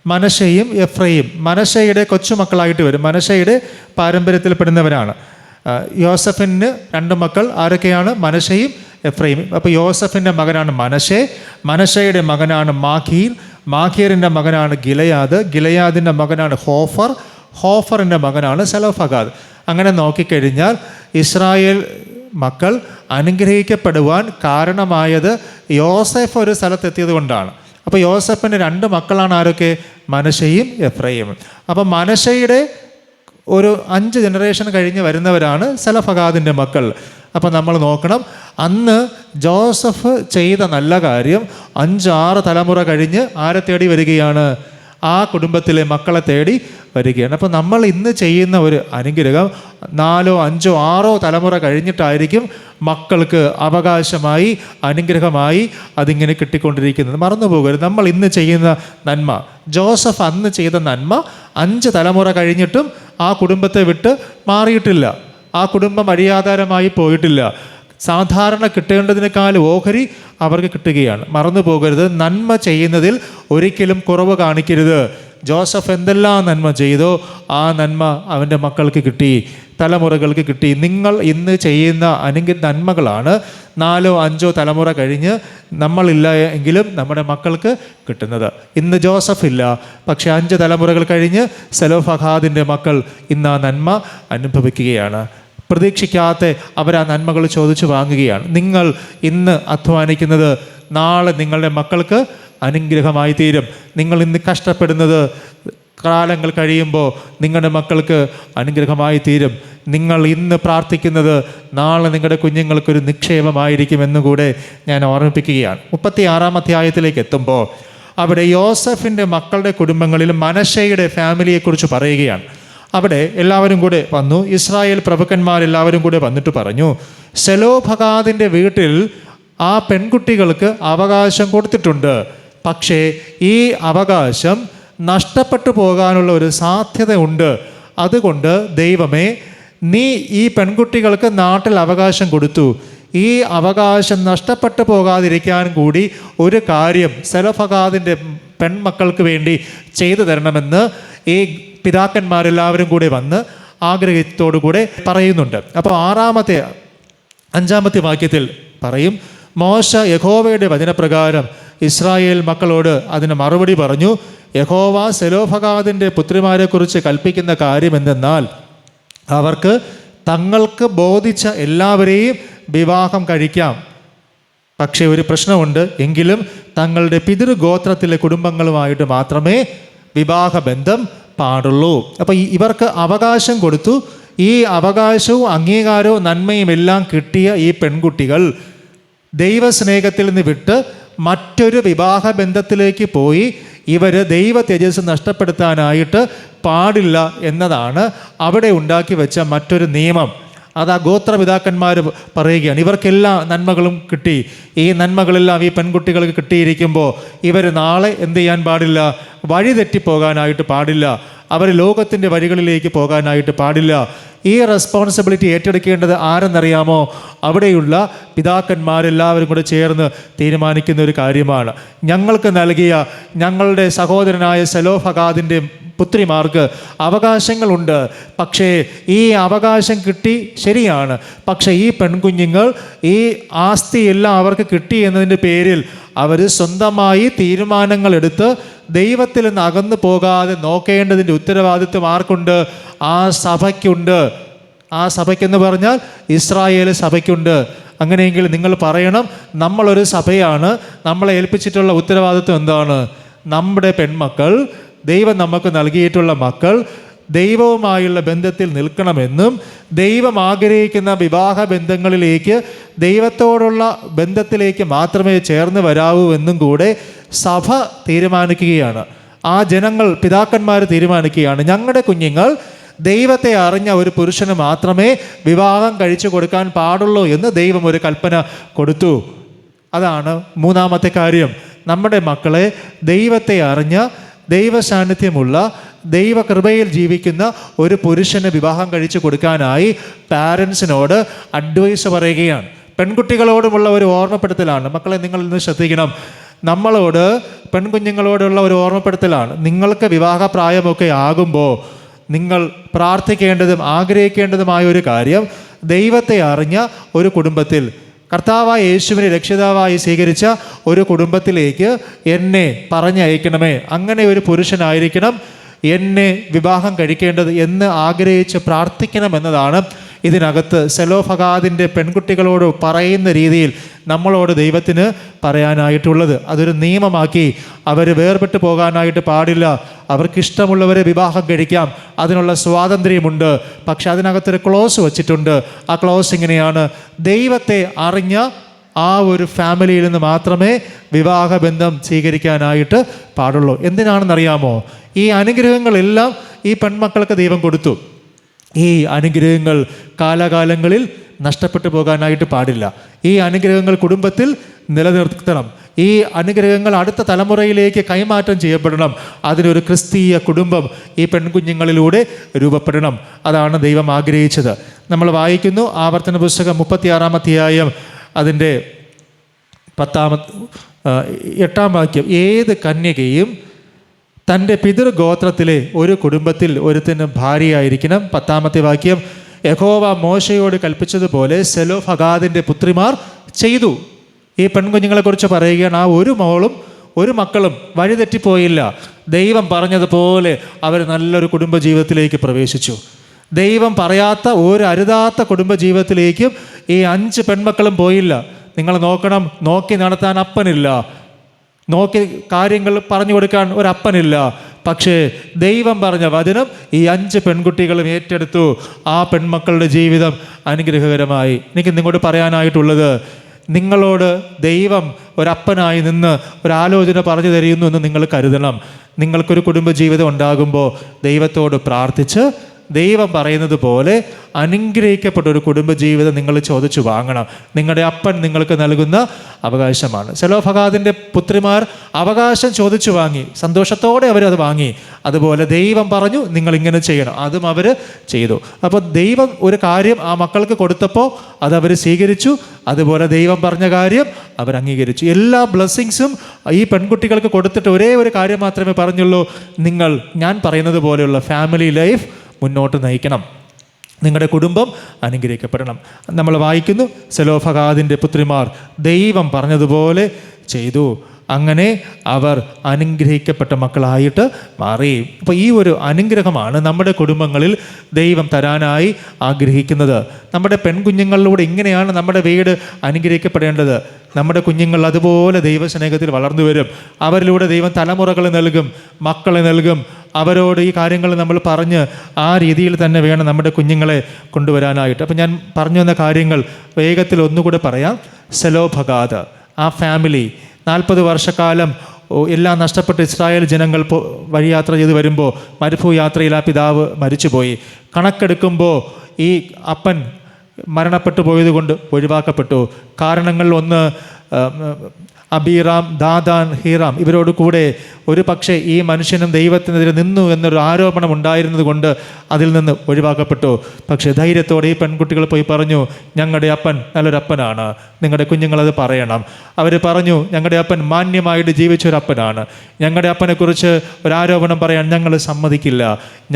മനശ്ശെയും എഫ്രയീം. മനശ്ശെയുടെ കൊച്ചുമക്കളായിട്ട് വരും, മനശ്ശെയുടെ പാരമ്പര്യത്തിൽപ്പെടുന്നവരാണ്. യോസഫിന് 2 മക്കൾ ആരൊക്കെയാണ്? മനശ്ശെയും എഫ്രയീം. അപ്പോൾ യോസഫിൻ്റെ മകനാണ് മനശ്ശെ, മനശ്ശെയുടെ മകനാണ് മാഖീർ, മാഖീറിൻ്റെ മകനാണ് ഗിലയാദ്, ഗിലയാദിൻ്റെ മകനാണ് ഹോഫർ, ഹോഫറിൻ്റെ മകനാണ് സെലോഫഹാദ്. അങ്ങനെ നോക്കിക്കഴിഞ്ഞാൽ ഇസ്രായേൽ മക്കൾ അനുഗ്രഹിക്കപ്പെടുവാൻ കാരണമായത് യോസഫ് ഒരു സ്ഥലത്തെത്തിയത് കൊണ്ടാണ്. അപ്പോൾ യോസഫിന് 2 മക്കളാണ് ആരൊക്കെ? മനശ്ശെയും എഫ്രയീമും. അപ്പോൾ മനശ്ശെയുടെ ഒരു 5 ജനറേഷൻ കഴിഞ്ഞ് വരുന്നവരാണ് സെലഫഹാദിൻ്റെ മക്കൾ. അപ്പോൾ നമ്മൾ നോക്കണം, അന്ന് ജോസഫ് ചെയ്ത നല്ല കാര്യം 5-6 തലമുറ കഴിഞ്ഞ് ആരെ തേടി വരികയാണ്? ആ കുടുംബത്തിലെ മക്കളെ തേടി വരികയാണ്. അപ്പോൾ നമ്മൾ ഇന്ന് ചെയ്യുന്ന ഒരു അനുഗ്രഹം 4, 5, 6 തലമുറ കഴിഞ്ഞിട്ടായിരിക്കും മക്കൾക്ക് അവകാശമായി, അനുഗ്രഹമായി അതിങ്ങനെ കിട്ടിക്കൊണ്ടിരിക്കുന്നത്. മറന്നു പോകരുത്, നമ്മൾ ഇന്ന് ചെയ്യുന്ന നന്മ, ജോസഫ് അന്ന് ചെയ്ത നന്മ 5 തലമുറ കഴിഞ്ഞിട്ടും ആ കുടുംബത്തെ വിട്ട് മാറിയിട്ടില്ല, ആ കുടുംബം വഴിയാധാരമായി പോയിട്ടില്ല. സാധാരണ കിട്ടേണ്ടതിനേക്കാൾ ഓഹരി അവർക്ക് കിട്ടുകയാണ്. മറന്നു പോകരുത്, നന്മ ചെയ്യുന്നതിൽ ഒരിക്കലും കുറവ് കാണിക്കരുത്. ജോസഫ് എന്തെല്ലാം നന്മ ചെയ്തോ ആ നന്മ അവൻ്റെ മക്കൾക്ക് കിട്ടി, തലമുറകൾക്ക് കിട്ടി. നിങ്ങൾ ഇന്ന് ചെയ്യുന്ന നന്മകളാണ് 4, 5 തലമുറ കഴിഞ്ഞ് നമ്മളില്ല എങ്കിലും നമ്മുടെ മക്കൾക്ക് കിട്ടുന്നത്. ഇന്ന് ജോസഫ് ഇല്ല, പക്ഷെ 5 തലമുറകൾ കഴിഞ്ഞ് സെലോഫഹാദിൻ്റെ മക്കൾ ഇന്ന് ആ നന്മ അനുഭവിക്കുകയാണ്. പ്രതീക്ഷിക്കാത്ത അവർ ആ നന്മകൾ ചോദിച്ചു വാങ്ങുകയാണ്. നിങ്ങൾ ഇന്ന് അധ്വാനിക്കുന്നത് നാളെ നിങ്ങളുടെ മക്കൾക്ക് അനുഗ്രഹമായി തീരും. നിങ്ങൾ ഇന്ന് കഷ്ടപ്പെടുന്നത് കാലങ്ങൾ കഴിയുമ്പോൾ നിങ്ങളുടെ മക്കൾക്ക് അനുഗ്രഹമായി തീരും. നിങ്ങൾ ഇന്ന് പ്രാർത്ഥിക്കുന്നത് നാളെ നിങ്ങളുടെ കുഞ്ഞുങ്ങൾക്കൊരു നിക്ഷേപമായിരിക്കുമെന്നുകൂടെ ഞാൻ ഓർമ്മിപ്പിക്കുകയാണ്. 36-ാം അധ്യായത്തിലേക്ക് എത്തുമ്പോൾ അവിടെ യോസഫിൻ്റെ മക്കളുടെ കുടുംബങ്ങളിൽ മനശ്ശെയുടെ ഫാമിലിയെക്കുറിച്ച് പറയുകയാണ്. അവിടെ എല്ലാവരും കൂടെ വന്നു, ഇസ്രായേൽ പ്രഭുക്കന്മാരെല്ലാവരും കൂടെ വന്നിട്ട് പറഞ്ഞു, സെലോഫഹാദിൻ്റെ വീട്ടിൽ ആ പെൺകുട്ടികൾക്ക് അവകാശം കൊടുത്തിട്ടുണ്ട്, പക്ഷേ ഈ അവകാശം നഷ്ടപ്പെട്ടു പോകാനുള്ള ഒരു സാധ്യത ഉണ്ട്. അതുകൊണ്ട് ദൈവമേ, നീ ഈ പെൺകുട്ടികൾക്ക് നാട്ടിൽ അവകാശം കൊടുത്തു, ഈ അവകാശം നഷ്ടപ്പെട്ടു പോകാതിരിക്കാൻ കൂടി ഒരു കാര്യം സെലോഫഹാദിൻ്റെ പെൺമക്കൾക്ക് വേണ്ടി ചെയ്തു തരണമെന്ന് ഈ പിതാക്കന്മാരെല്ലാവരും കൂടെ വന്ന് ആഗ്രഹത്തോടു കൂടെ പറയുന്നുണ്ട്. അപ്പോൾ 5-ാമത്തെ വാക്യത്തിൽ പറയും, മോശ യഹോവയുടെ വചനപ്രകാരം ഇസ്രായേൽ മക്കളോട് അതിന് മറുപടി പറഞ്ഞു, യഹോവ സെലോഫഹാദിൻ്റെ പുത്രിമാരെക്കുറിച്ച് കൽപ്പിക്കുന്ന കാര്യം എന്തെന്നാൽ അവർക്ക് തങ്ങൾക്ക് ബോധിച്ച എല്ലാവരെയും വിവാഹം കഴിക്കാം, പക്ഷേ ഒരു പ്രശ്നമുണ്ട്, എങ്കിലും തങ്ങളുടെ പിതൃഗോത്രത്തിലെ കുടുംബങ്ങളുമായിട്ട് മാത്രമേ വിവാഹബന്ധം പാടുള്ളൂ. അപ്പോൾ ഇവർക്ക് അവകാശം കൊടുത്തു. ഈ അവകാശവും അംഗീകാരവും നന്മയും എല്ലാം കിട്ടിയ ഈ പെൺകുട്ടികൾ ദൈവസ്നേഹത്തിൽ നിന്ന് വിട്ട് മറ്റൊരു വിവാഹബന്ധത്തിലേക്ക് പോയി ഇവർ ദൈവ തേജസ് നഷ്ടപ്പെടുത്താനായിട്ട് പാടില്ല എന്നതാണ് അവിടെ ഉണ്ടാക്കി വെച്ച മറ്റൊരു നിയമം. അത് ആ ഗോത്രപിതാക്കന്മാർ പറയുകയാണ്. ഇവർക്കെല്ലാ നന്മകളും കിട്ടി, ഈ നന്മകളെല്ലാം ഈ പെൺകുട്ടികൾക്ക് കിട്ടിയിരിക്കുമ്പോൾ ഇവർ നാളെ എന്ത് ചെയ്യാൻ പാടില്ല? വഴി തെറ്റിപ്പോകാനായിട്ട് പാടില്ല, അവർ ലോകത്തിൻ്റെ വഴികളിലേക്ക് പോകാനായിട്ട് പാടില്ല. ഈ റെസ്പോൺസിബിലിറ്റി ഏറ്റെടുക്കേണ്ടത് ആരെന്നറിയാമോ? അവിടെയുള്ള പിതാക്കന്മാരെല്ലാവരും കൂടെ ചേർന്ന് തീരുമാനിക്കുന്ന ഒരു കാര്യമാണ്. ഞങ്ങൾക്ക് നൽകിയ ഞങ്ങളുടെ സഹോദരനായ സെലോഫഹാദിൻ്റെ പുത്രിമാർക്ക് അവകാശങ്ങളുണ്ട്, പക്ഷേ ഈ അവകാശം കിട്ടി ശരിയാണ്, പക്ഷേ ഈ പെൺകുഞ്ഞുങ്ങൾ ഈ ആസ്തിയെല്ലാം അവർക്ക് കിട്ടി എന്നതിൻ്റെ പേരിൽ അവർ സ്വന്തമായി തീരുമാനങ്ങൾ എടുത്ത് ദൈവത്തിൽ നിന്ന് അകന്നു പോകാതെ നോക്കേണ്ടതിൻ്റെ ഉത്തരവാദിത്വം ആർക്കുണ്ട്? ആ സഭയ്ക്കുണ്ട്. ആ സഭയ്ക്കെന്ന് പറഞ്ഞാൽ ഇസ്രായേൽ സഭയ്ക്കുണ്ട്. അങ്ങനെയെങ്കിൽ നിങ്ങൾ പറയണം, നമ്മളൊരു സഭയാണ്, നമ്മളെ ഏൽപ്പിച്ചിട്ടുള്ള ഉത്തരവാദിത്വം എന്താണ്? നമ്മുടെ പെൺമക്കൾ, ദൈവം നമുക്ക് നൽകിയിട്ടുള്ള മക്കൾ ദൈവവുമായുള്ള ബന്ധത്തിൽ നിൽക്കണമെന്നും ദൈവം ആഗ്രഹിക്കുന്ന വിവാഹ ബന്ധങ്ങളിലേക്ക്, ദൈവത്തോടുള്ള ബന്ധത്തിലേക്ക് മാത്രമേ ചേർന്ന് വരാവൂ എന്നും കൂടെ സഭ തീരുമാനിക്കുകയാണ്. ആ ജനങ്ങൾ, പിതാക്കന്മാർ തീരുമാനിക്കുകയാണ്, ഞങ്ങളുടെ കുഞ്ഞുങ്ങൾ ദൈവത്തെ അറിഞ്ഞ ഒരു പുരുഷന് മാത്രമേ വിവാഹം കഴിച്ചു കൊടുക്കാൻ പാടുള്ളൂ എന്ന് ദൈവം ഒരു കൽപ്പന കൊടുത്തു. അതാണ് മൂന്നാമത്തെ കാര്യം. നമ്മുടെ മക്കളെ ദൈവത്തെ അറിഞ്ഞ, ദൈവ സാന്നിധ്യമുള്ള, ദൈവകൃപയിൽ ജീവിക്കുന്ന ഒരു പുരുഷന് വിവാഹം കഴിച്ചു കൊടുക്കാനായി പാരൻസിനോട് അഡ്വൈസ് പറയുകയാണ്. പെൺകുട്ടികളോടുമുള്ള ഒരു ഓർമ്മപ്പെടുത്തലാണ്. മക്കളെ, നിങ്ങൾ ഇന്ന് ശ്രദ്ധിക്കണം. നമ്മളോട്, പെൺകുഞ്ഞുങ്ങളോടുള്ള ഒരു ഓർമ്മപ്പെടുത്തലാണ്. നിങ്ങൾക്ക് വിവാഹപ്രായമൊക്കെ ആകുമ്പോൾ നിങ്ങൾ പ്രാർത്ഥിക്കേണ്ടതും ആഗ്രഹിക്കേണ്ടതുമായ ഒരു കാര്യം, ദൈവത്തെ അറിഞ്ഞ ഒരു കുടുംബത്തിൽ, കർത്താവായ യേശുവിനെ രക്ഷിതാവായി സ്വീകരിച്ച ഒരു കുടുംബത്തിലേക്ക് എന്നെ പറഞ്ഞയക്കണമേ, അങ്ങനെ ഒരു പുരുഷനായിരിക്കണം എന്നെ വിവാഹം കഴിക്കേണ്ടത് എന്ന് ആഗ്രഹിച്ച് പ്രാർത്ഥിക്കണമെന്നതാണ് ഇതിനകത്ത് സെലോഫഗാദിൻ്റെ പെൺകുട്ടികളോട് പറയുന്ന രീതിയിൽ നമ്മളോട് ദൈവത്തിന് പറയാനായിട്ടുള്ളത്. അതൊരു നിയമമാക്കി. അവർ വേർപെട്ട് പോകാനായിട്ട് പാടില്ല. അവർക്കിഷ്ടമുള്ളവരെ വിവാഹം കഴിക്കാം, അതിനുള്ള സ്വാതന്ത്ര്യമുണ്ട്. പക്ഷെ അതിനകത്തൊരു ക്ലോസ് വച്ചിട്ടുണ്ട്. ആ ക്ലോസ് ഇങ്ങനെയാണ്: ദൈവത്തെ അറിഞ്ഞ ആ ഒരു ഫാമിലിയിൽ നിന്ന് മാത്രമേ വിവാഹബന്ധം സ്വീകരിക്കാനായിട്ട് പാടുള്ളൂ. എന്തിനാണെന്നറിയാമോ? ഈ അനുഗ്രഹങ്ങളെല്ലാം ഈ പെൺമക്കൾക്ക് ദൈവം കൊടുത്തു. ഈ അനുഗ്രഹങ്ങൾ കാലാകാലങ്ങളിൽ നഷ്ടപ്പെട്ടു പോകാനായിട്ട് പാടില്ല. ഈ അനുഗ്രഹങ്ങൾ കുടുംബത്തിൽ നിലനിർത്തണം. ഈ അനുഗ്രഹങ്ങൾ അടുത്ത തലമുറയിലേക്ക് കൈമാറ്റം ചെയ്യപ്പെടണം. അതിനൊരു ക്രിസ്തീയ കുടുംബം ഈ പെൺകുഞ്ഞുങ്ങളിലൂടെ രൂപപ്പെടണം. അതാണ് ദൈവം ആഗ്രഹിച്ചത്. നമ്മൾ വായിക്കുന്നു, ആവർത്തന പുസ്തകം 36-ാം അധ്യായം അതിൻ്റെ 8-ാം വാക്യം: ഏത് കന്യകയും തൻ്റെ പിതൃഗോത്രത്തിലെ ഒരു കുടുംബത്തിൽ ഒരുത്തിന് ഭാര്യയായിരിക്കണം. 10-ാമത്തെ വാക്യം: യഹോവ മോശയോട് കൽപ്പിച്ചതുപോലെ സെലോഫഗാദിൻ്റെ പുത്രിമാർ ചെയ്തു. ഈ പെൺകുഞ്ഞുങ്ങളെക്കുറിച്ച് പറയുകയാണ്. ആ ഒരു മോളും ഒരു മക്കളും വഴിതെറ്റിപ്പോയില്ല. ദൈവം പറഞ്ഞതുപോലെ അവർ നല്ലൊരു കുടുംബജീവിതത്തിലേക്ക് പ്രവേശിച്ചു. ദൈവം പറയാത്ത ഒരു അരുതാത്ത കുടുംബജീവിതത്തിലേക്കും ഈ 5 പെൺമക്കളും പോയില്ല. നിങ്ങൾ നോക്കണം, നോക്കി നടത്താൻ അപ്പനില്ല, നോക്കി കാര്യങ്ങൾ പറഞ്ഞു കൊടുക്കാൻ ഒരപ്പനില്ല. പക്ഷേ ദൈവം പറഞ്ഞ വചനം ഈ 5 പെൺകുട്ടികളും ഏറ്റെടുത്തു. ആ പെൺമക്കളുടെ ജീവിതം അനുഗ്രഹകരമായി. എനിക്ക് നിങ്ങളോട് പറയാനായിട്ടുള്ളത്, നിങ്ങളോട് ദൈവം ഒരപ്പനായി നിന്ന് ഒരാലോചന പറഞ്ഞു തരുന്നു എന്ന് നിങ്ങൾ കരുതണം. നിങ്ങൾക്കൊരു കുടുംബജീവിതം ഉണ്ടാകുമ്പോൾ ദൈവത്തോട് പ്രാർത്ഥിച്ച് ദൈവം പറയുന്നത് പോലെ അനുഗ്രഹിക്കപ്പെട്ട ഒരു കുടുംബജീവിതം നിങ്ങൾ ചോദിച്ചു വാങ്ങണം. നിങ്ങളുടെ അപ്പൻ നിങ്ങൾക്ക് നൽകുന്ന അവകാശമാണ്. സെലോഫഗാദിൻ്റെ പുത്രിമാർ അവകാശം ചോദിച്ചു വാങ്ങി, സന്തോഷത്തോടെ അവരത് വാങ്ങി. അതുപോലെ ദൈവം പറഞ്ഞു നിങ്ങളിങ്ങനെ ചെയ്യണം, അതും അവർ ചെയ്തു. അപ്പോൾ ദൈവം ഒരു കാര്യം ആ മക്കൾക്ക് കൊടുത്തപ്പോൾ അതവർ സ്വീകരിച്ചു. അതുപോലെ ദൈവം പറഞ്ഞ കാര്യം അവർ അംഗീകരിച്ചു. എല്ലാ ബ്ലെസ്സിങ്സും ഈ പെൺകുട്ടികൾക്ക് കൊടുത്തിട്ട് ഒരേ ഒരു കാര്യം മാത്രമേ പറഞ്ഞുള്ളൂ: നിങ്ങൾ ഞാൻ പറയുന്നത് പോലെയുള്ള ഫാമിലി ലൈഫ് മുന്നോട്ട് നയിക്കണം, നിങ്ങളുടെ കുടുംബം അനുഗ്രഹിക്കപ്പെടണം. നമ്മൾ വായിക്കുന്നു, സെലോഫഗാദിൻ്റെ പുത്രിമാർ ദൈവം പറഞ്ഞതുപോലെ ചെയ്തു. അങ്ങനെ അവർ അനുഗ്രഹിക്കപ്പെട്ട മക്കളായിട്ട് മാറി. അപ്പോൾ ഈ ഒരു അനുഗ്രഹമാണ് നമ്മുടെ കുടുംബങ്ങളിൽ ദൈവം തരാനായി ആഗ്രഹിക്കുന്നത്. നമ്മുടെ പെൺകുഞ്ഞുങ്ങളിലൂടെ ഇങ്ങനെയാണ് നമ്മുടെ വീട് അനുഗ്രഹിക്കപ്പെടേണ്ടത്. നമ്മുടെ കുഞ്ഞുങ്ങൾ അതുപോലെ ദൈവസ്നേഹത്തിൽ വളർന്നു വരും. അവരിലൂടെ ദൈവം തലമുറകളെ നൽകും, മക്കളെ നൽകും. അവരോട് ഈ കാര്യങ്ങൾ നമ്മൾ പറഞ്ഞ് ആ രീതിയിൽ തന്നെ വേണം നമ്മുടെ കുഞ്ഞുങ്ങളെ കൊണ്ടുവരാനായിട്ട്. അപ്പം ഞാൻ പറഞ്ഞു വന്ന കാര്യങ്ങൾ വേഗത്തിൽ ഒന്നുകൂടെ പറയാം. സെലോഫഗാദ്, ആ ഫാമിലി 40 വർഷക്കാലം എല്ലാം നഷ്ടപ്പെട്ട് ഇസ്രായേൽ ജനങ്ങൾ വഴിയാത്ര ചെയ്ത് വരുമ്പോൾ മരുഭൂയാത്രയിൽ ആ പിതാവ് മരിച്ചുപോയി. കണക്കെടുക്കുമ്പോൾ ഈ അപ്പൻ മരണപ്പെട്ടു പോയതുകൊണ്ട് ഒഴിവാക്കപ്പെട്ടു. കാരണങ്ങൾ ഒന്ന്, അബീറാം, ദാദാൻ, ഹീറാം ഇവരോട് കൂടെ ഒരു പക്ഷേ ഈ മനുഷ്യനും ദൈവത്തിനെതിരെ നിന്നു എന്നൊരു ആരോപണം ഉണ്ടായിരുന്നത് കൊണ്ട് അതിൽ നിന്ന് ഒഴിവാക്കപ്പെട്ടു. പക്ഷേ ധൈര്യത്തോടെ ഈ പെൺകുട്ടികൾ പോയി പറഞ്ഞു, ഞങ്ങളുടെ അപ്പൻ നല്ലൊരപ്പനാണ്, നിങ്ങളുടെ കുഞ്ഞുങ്ങളത് പറയണം. അവർ പറഞ്ഞു, ഞങ്ങളുടെ അപ്പൻ മാന്യമായിട്ട് ജീവിച്ചൊരപ്പനാണ്, ഞങ്ങളുടെ അപ്പനെക്കുറിച്ച് ഒരാരോപണം പറയാൻ ഞങ്ങൾ സമ്മതിക്കില്ല,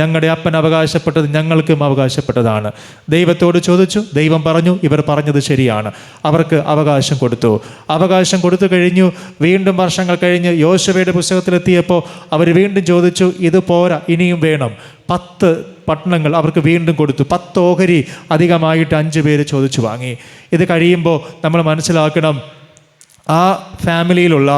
ഞങ്ങളുടെ അപ്പൻ അവകാശപ്പെട്ടത് ഞങ്ങൾക്കും അവകാശപ്പെട്ടതാണ്. ദൈവത്തോട് ചോദിച്ചു, ദൈവം പറഞ്ഞു ഇവർ പറഞ്ഞത് ശരിയാണ്, അവർക്ക് അവകാശം കൊടുത്തു. അവകാശം കൊടുത്തു കഴിഞ്ഞു. വീണ്ടും വർഷങ്ങൾ കഴിഞ്ഞ് യോശുവയുടെ പുസ്തകത്തിലെത്തിയപ്പോൾ അവർ വീണ്ടും ചോദിച്ചു, ഇത് പോരാ, ഇനിയും വേണം. 10 പട്ടണങ്ങൾ അവർക്ക് വീണ്ടും കൊടുത്തു. 10 ഓഹരി അധികമായിട്ട് 5 പേര് ചോദിച്ചു വാങ്ങി. ഇത് കഴിയുമ്പോൾ നമ്മൾ മനസ്സിലാക്കണം, ആ ഫാമിലിയിലുള്ള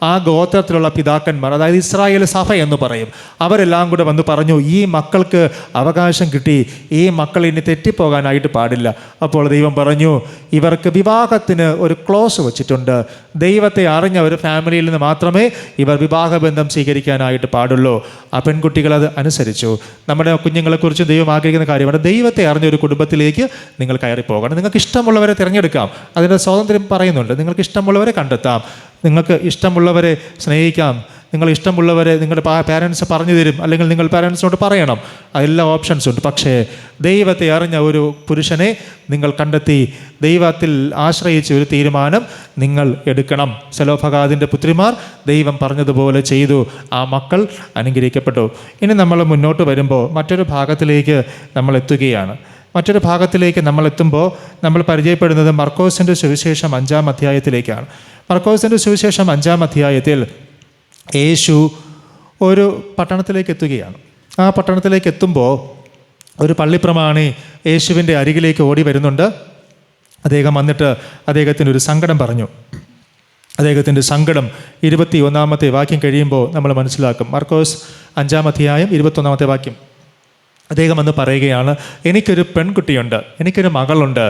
ആ ഗോത്രത്തിലുള്ള പിതാക്കന്മാർ, അതായത് ഇസ്രായേൽ സഭ എന്ന് പറയും, അവരെല്ലാം കൂടെ വന്ന് പറഞ്ഞു, ഈ മക്കൾക്ക് അവകാശം കിട്ടി, ഈ മക്കൾ ഇനി തെറ്റിപ്പോകാനായിട്ട് പാടില്ല. അപ്പോൾ ദൈവം പറഞ്ഞു, ഇവർക്ക് വിവാഹത്തിന് ഒരു ക്ലോസ് വച്ചിട്ടുണ്ട്. ദൈവത്തെ അറിഞ്ഞ ഒരു ഫാമിലിയിൽ നിന്ന് മാത്രമേ ഇവർ വിവാഹബന്ധം സ്വീകരിക്കാനായിട്ട് പാടുള്ളൂ. ആ പെൺകുട്ടികൾ അത് അനുസരിച്ചു. നമ്മുടെ കുഞ്ഞുങ്ങളെക്കുറിച്ച് ദൈവം ആഗ്രഹിക്കുന്ന കാര്യമാണ്, ദൈവത്തെ അറിഞ്ഞ ഒരു കുടുംബത്തിലേക്ക് നിങ്ങൾ കയറി പോകണം. നിങ്ങൾക്ക് ഇഷ്ടമുള്ളവരെ തിരഞ്ഞെടുക്കാം, അതിൻ്റെ സ്വാതന്ത്ര്യം പറയുന്നുണ്ട്. നിങ്ങൾക്ക് ഇഷ്ടമുള്ളവരെ കണ്ടെത്താം, നിങ്ങൾക്ക് ഇഷ്ടമുള്ളവരെ സ്നേഹിക്കാം, നിങ്ങൾ ഇഷ്ടമുള്ളവരെ നിങ്ങളുടെ പാരൻസ് പറഞ്ഞു തരും, അല്ലെങ്കിൽ നിങ്ങൾ പാരൻസിനോട് പറയണം. അതെല്ലാം ഓപ്ഷൻസ് ഉണ്ട്. പക്ഷേ ദൈവത്തെ അറിഞ്ഞ ഒരു പുരുഷനെ നിങ്ങൾ കണ്ടെത്തി ദൈവത്തിൽ ആശ്രയിച്ച് ഒരു തീരുമാനം നിങ്ങൾ എടുക്കണം. സെലോഫഹാദിൻ്റെ പുത്രിമാർ ദൈവം പറഞ്ഞതുപോലെ ചെയ്തു. ആ മക്കൾ അനുഗ്രഹിക്കപ്പെട്ടു. ഇനി നമ്മൾ മുന്നോട്ട് വരുമ്പോൾ മറ്റൊരു ഭാഗത്തിലേക്ക് നമ്മൾ എത്തുകയാണ്. മറ്റൊരു ഭാഗത്തിലേക്ക് നമ്മൾ എത്തുമ്പോൾ നമ്മൾ പരിചയപ്പെടുന്നത് മർക്കോസിൻ്റെ സുവിശേഷം 5-ാം അധ്യായത്തിലേക്കാണ്. മർക്കോസിൻ്റെ സുവിശേഷം 5-ാം അധ്യായത്തിൽ യേശു ഒരു പട്ടണത്തിലേക്ക് എത്തുകയാണ്. ആ പട്ടണത്തിലേക്ക് എത്തുമ്പോൾ ഒരു പള്ളിപ്രമാണി യേശുവിൻ്റെ അരികിലേക്ക് ഓടി വരുന്നുണ്ട്. അദ്ദേഹം വന്നിട്ട് അദ്ദേഹത്തിനൊരു സങ്കടം പറഞ്ഞു. അദ്ദേഹത്തിൻ്റെ സങ്കടം 21-ാമത്തെ വാക്യം കഴിയുമ്പോൾ നമ്മൾ മനസ്സിലാക്കും. മർക്കോസ് 5-ാം അധ്യായം 21-ാമത്തെ വാക്യം. അദ്ദേഹം വന്ന് പറയുകയാണ്, എനിക്കൊരു പെൺകുട്ടിയുണ്ട്, എനിക്കൊരു മകളുണ്ട്,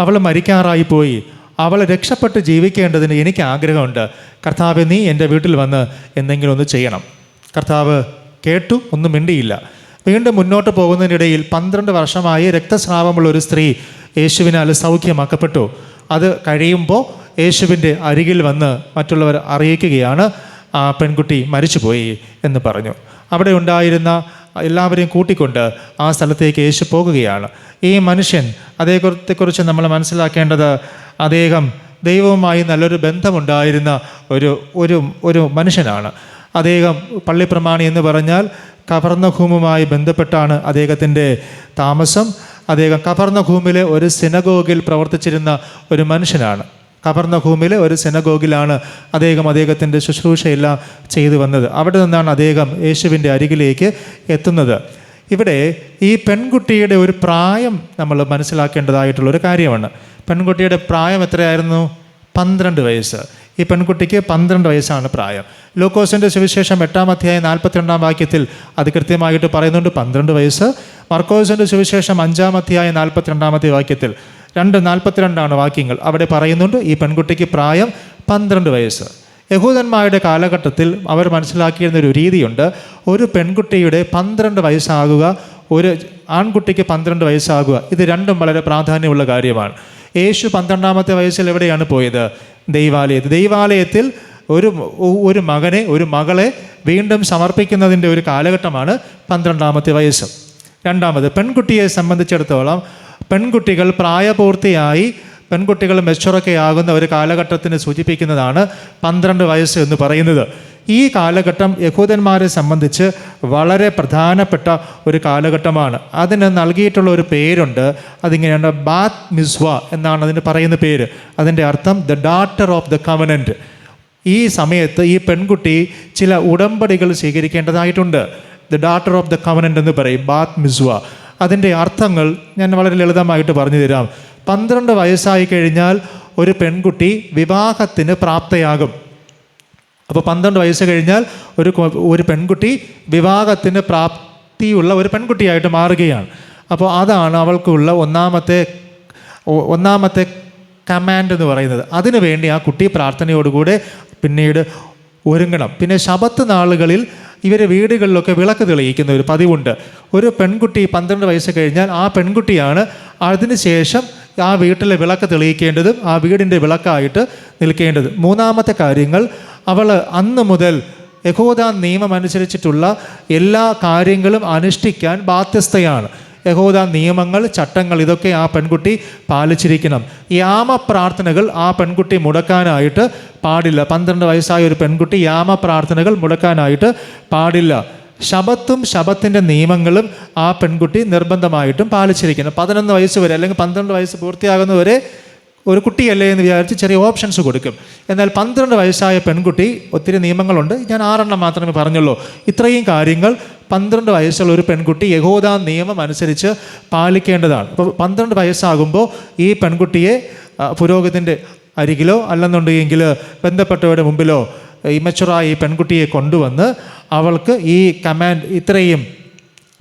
അവൾ മരിക്കാറായിപ്പോയി, അവൾ രക്ഷപ്പെട്ട് ജീവിക്കേണ്ടതിന് എനിക്ക് ആഗ്രഹമുണ്ട്. കർത്താവ്, നീ എൻ്റെ വീട്ടിൽ വന്ന് എന്തെങ്കിലും ഒന്ന് ചെയ്യണം. കർത്താവ് കേട്ടു, ഒന്നും മിണ്ടിയില്ല. വീണ്ടും മുന്നോട്ട് പോകുന്നതിനിടയിൽ 12 വർഷമായി രക്തസ്രാവമുള്ള ഒരു സ്ത്രീ യേശുവിനാൽ സൗഖ്യമാക്കപ്പെട്ടു. അത് കഴിയുമ്പോൾ യേശുവിൻ്റെ അരികിൽ വന്ന് മറ്റുള്ളവർ അറിയിക്കുകയാണ്, ആ പെൺകുട്ടി മരിച്ചുപോയി എന്ന് പറഞ്ഞു. അവിടെ ഉണ്ടായിരുന്ന എല്ലാവരെയും കൂട്ടിക്കൊണ്ട് ആ സ്ഥലത്തേക്ക് യേശു പോകുകയാണ്. ഈ മനുഷ്യൻ, അദ്ദേഹത്തെക്കുറിച്ച് നമ്മൾ മനസ്സിലാക്കേണ്ടത്, അദ്ദേഹം ദൈവവുമായി നല്ലൊരു ബന്ധമുണ്ടായിരുന്ന ഒരു മനുഷ്യനാണ്. അദ്ദേഹം പള്ളിപ്രമാണി എന്ന് പറഞ്ഞാൽ കഫർന്നഹൂമുമായി ബന്ധപ്പെട്ടാണ് അദ്ദേഹത്തിൻ്റെ താമസം. അദ്ദേഹം കഫർന്നഹൂമിലെ ഒരു സിനഗോഗിൽ പ്രവർത്തിച്ചിരുന്ന ഒരു മനുഷ്യനാണ്. കഫർന്നഹൂമിലെ ഒരു സിനഗോഗിലാണ് അദ്ദേഹത്തിൻ്റെ ശുശ്രൂഷയെല്ലാം ചെയ്തു വന്നത്. അവിടെ നിന്നാണ് അദ്ദേഹം യേശുവിൻ്റെ അരികിലേക്ക് എത്തുന്നത്. ഇവിടെ ഈ പെൺകുട്ടിയുടെ ഒരു പ്രായം നമ്മൾ മനസ്സിലാക്കേണ്ടതായിട്ടുള്ളൊരു കാര്യമാണ്. പെൺകുട്ടിയുടെ പ്രായം എത്രയായിരുന്നു? 12 വയസ്സ്. ഈ പെൺകുട്ടിക്ക് 12 വയസ്സാണ് പ്രായം. ലൂക്കോസിൻ്റെ സുവിശേഷം 8-ാം അധ്യായം 42-ാം വാക്യത്തിൽ അത് കൃത്യമായിട്ട് പറയുന്നുണ്ട്, 12 വയസ്സ്. മർക്കോസിൻ്റെ സുവിശേഷം 5-ാം അധ്യായം 42-ാമത്തെ വാക്യത്തിൽ 2:42 വാക്യങ്ങൾ അവിടെ പറയുന്നുണ്ട്, ഈ പെൺകുട്ടിക്ക് പ്രായം 12 വയസ്സ്. യഹൂദന്മാരുടെ കാലഘട്ടത്തിൽ അവർ മനസ്സിലാക്കിയിരുന്ന ഒരു രീതിയുണ്ട്, ഒരു പെൺകുട്ടിയുടെ 12 വയസ്സാകുക, ഒരു ആൺകുട്ടിക്ക് 12 വയസ്സാകുക, ഇത് രണ്ടും വളരെ പ്രാധാന്യമുള്ള കാര്യമാണ്. യേശു 12-ാമത്തെ വയസ്സിൽ എവിടെയാണ് പോയത്? ദൈവാലയത്തിൽ ഒരു മകനെ, ഒരു മകളെ വീണ്ടും സമർപ്പിക്കുന്നതിൻ്റെ ഒരു കാലഘട്ടമാണ് 12-ാമത്തെ വയസ്സ്. രണ്ടാമത്, പെൺകുട്ടിയെ സംബന്ധിച്ചിടത്തോളം പെൺകുട്ടികൾ പ്രായപൂർത്തിയായി, പെൺകുട്ടികൾ മെച്ചുറൊക്കെ ആകുന്ന ഒരു കാലഘട്ടത്തിന് സൂചിപ്പിക്കുന്നതാണ് 12 വയസ്സ് എന്ന് പറയുന്നത്. ഈ കാലഘട്ടം യഹൂദന്മാരെ സംബന്ധിച്ച് വളരെ പ്രധാനപ്പെട്ട ഒരു കാലഘട്ടമാണ്. അതിന് നൽകിയിട്ടുള്ള ഒരു പേരുണ്ട്, അതിങ്ങനെയാണ് ബാത്ത് മിസ്വ എന്നാണ് അതിന് പറയുന്ന പേര്. അതിൻ്റെ അർത്ഥം the daughter of the covenant. ഈ സമയത്ത് ഈ പെൺകുട്ടി ചില ഉടമ്പടികൾ സ്വീകരിക്കേണ്ടതായിട്ടുണ്ട്. The daughter of the covenant എന്ന് പറയും, ബാത്ത് മിസ്വ. അതിൻ്റെ അർത്ഥങ്ങൾ ഞാൻ വളരെ ലളിതമായിട്ട് പറഞ്ഞു തരാം. 12 വയസ്സായി കഴിഞ്ഞാൽ ഒരു പെൺകുട്ടി വിവാഹത്തിന് പ്രാപ്തയാകും. അപ്പോൾ 12 വയസ്സ് കഴിഞ്ഞാൽ ഒരു പെൺകുട്ടി വിവാഹത്തിന് പ്രാപ്തിയുള്ള ഒരു പെൺകുട്ടിയായിട്ട് മാറുകയാണ്. അപ്പോൾ അതാണ് അവൾക്കുള്ള ഒന്നാമത്തെ കമാൻഡ് എന്ന് പറയുന്നത്. അതിനു വേണ്ടി ആ കുട്ടി പ്രാർത്ഥനയോടുകൂടെ പിന്നീട് ഒരുങ്ങണം. പിന്നെ ശബത്ത് നാളുകളിൽ ഇവർ വീടുകളിലൊക്കെ വിളക്ക് തെളിയിക്കുന്ന ഒരു പതിവുണ്ട്. ഒരു പെൺകുട്ടി 12 വയസ്സ് കഴിഞ്ഞാൽ ആ പെൺകുട്ടിയാണ് അതിനുശേഷം ആ വീട്ടിലെ വിളക്ക് തെളിയിക്കേണ്ടതും ആ വീടിൻ്റെ വിളക്കായിട്ട് നിൽക്കേണ്ടത്. മൂന്നാമത്തെ കാര്യങ്ങൾ, അവൾ അന്ന് മുതൽ യഹൂദ നിയമം അനുസരിച്ചിട്ടുള്ള എല്ലാ കാര്യങ്ങളും അനുഷ്ഠിക്കാൻ ബാധ്യസ്ഥയാണ്. യഹൂദ നിയമങ്ങൾ, ചട്ടങ്ങൾ, ഇതൊക്കെ ആ പെൺകുട്ടി പാലിച്ചിരിക്കണം. യാമപ്രാർത്ഥനകൾ ആ പെൺകുട്ടി മുടക്കാനായിട്ട് പാടില്ല. 12 വയസ്സായ ഒരു പെൺകുട്ടി യാമപ്രാർത്ഥനകൾ മുടക്കാനായിട്ട് പാടില്ല. ശബത്തിൻ്റെ നിയമങ്ങളും ആ പെൺകുട്ടി നിർബന്ധമായിട്ടും പാലിച്ചിരിക്കണം. 11 വയസ്സ് വരെ അല്ലെങ്കിൽ 12 വയസ്സ് പൂർത്തിയാകുന്നവരെ ഒരു കുട്ടിയല്ലേ എന്ന് വിചാരിച്ച് ചെറിയ ഓപ്ഷൻസ് കൊടുക്കും. എന്നാൽ 12 വയസ്സായ പെൺകുട്ടി, ഒത്തിരി നിയമങ്ങളുണ്ട്, ഞാൻ 6 മാത്രമേ പറഞ്ഞുള്ളൂ. ഇത്രയും കാര്യങ്ങൾ 12 വയസ്സുള്ള ഒരു പെൺകുട്ടി യഹൂദ നിയമം അനുസരിച്ച് പാലിക്കേണ്ടതാണ്. അപ്പോൾ 12 വയസ്സാകുമ്പോൾ ഈ പെൺകുട്ടിയെ പുരോഹിതൻ്റെ അരികിലോ അല്ലെന്നുണ്ടെങ്കിൽ ബന്ധപ്പെട്ടവരുടെ മുമ്പിലോ ഇമച്ചുറായ ഈ പെൺകുട്ടിയെ കൊണ്ടുവന്ന് അവൾക്ക് ഈ കമാൻഡ് ഇത്രയും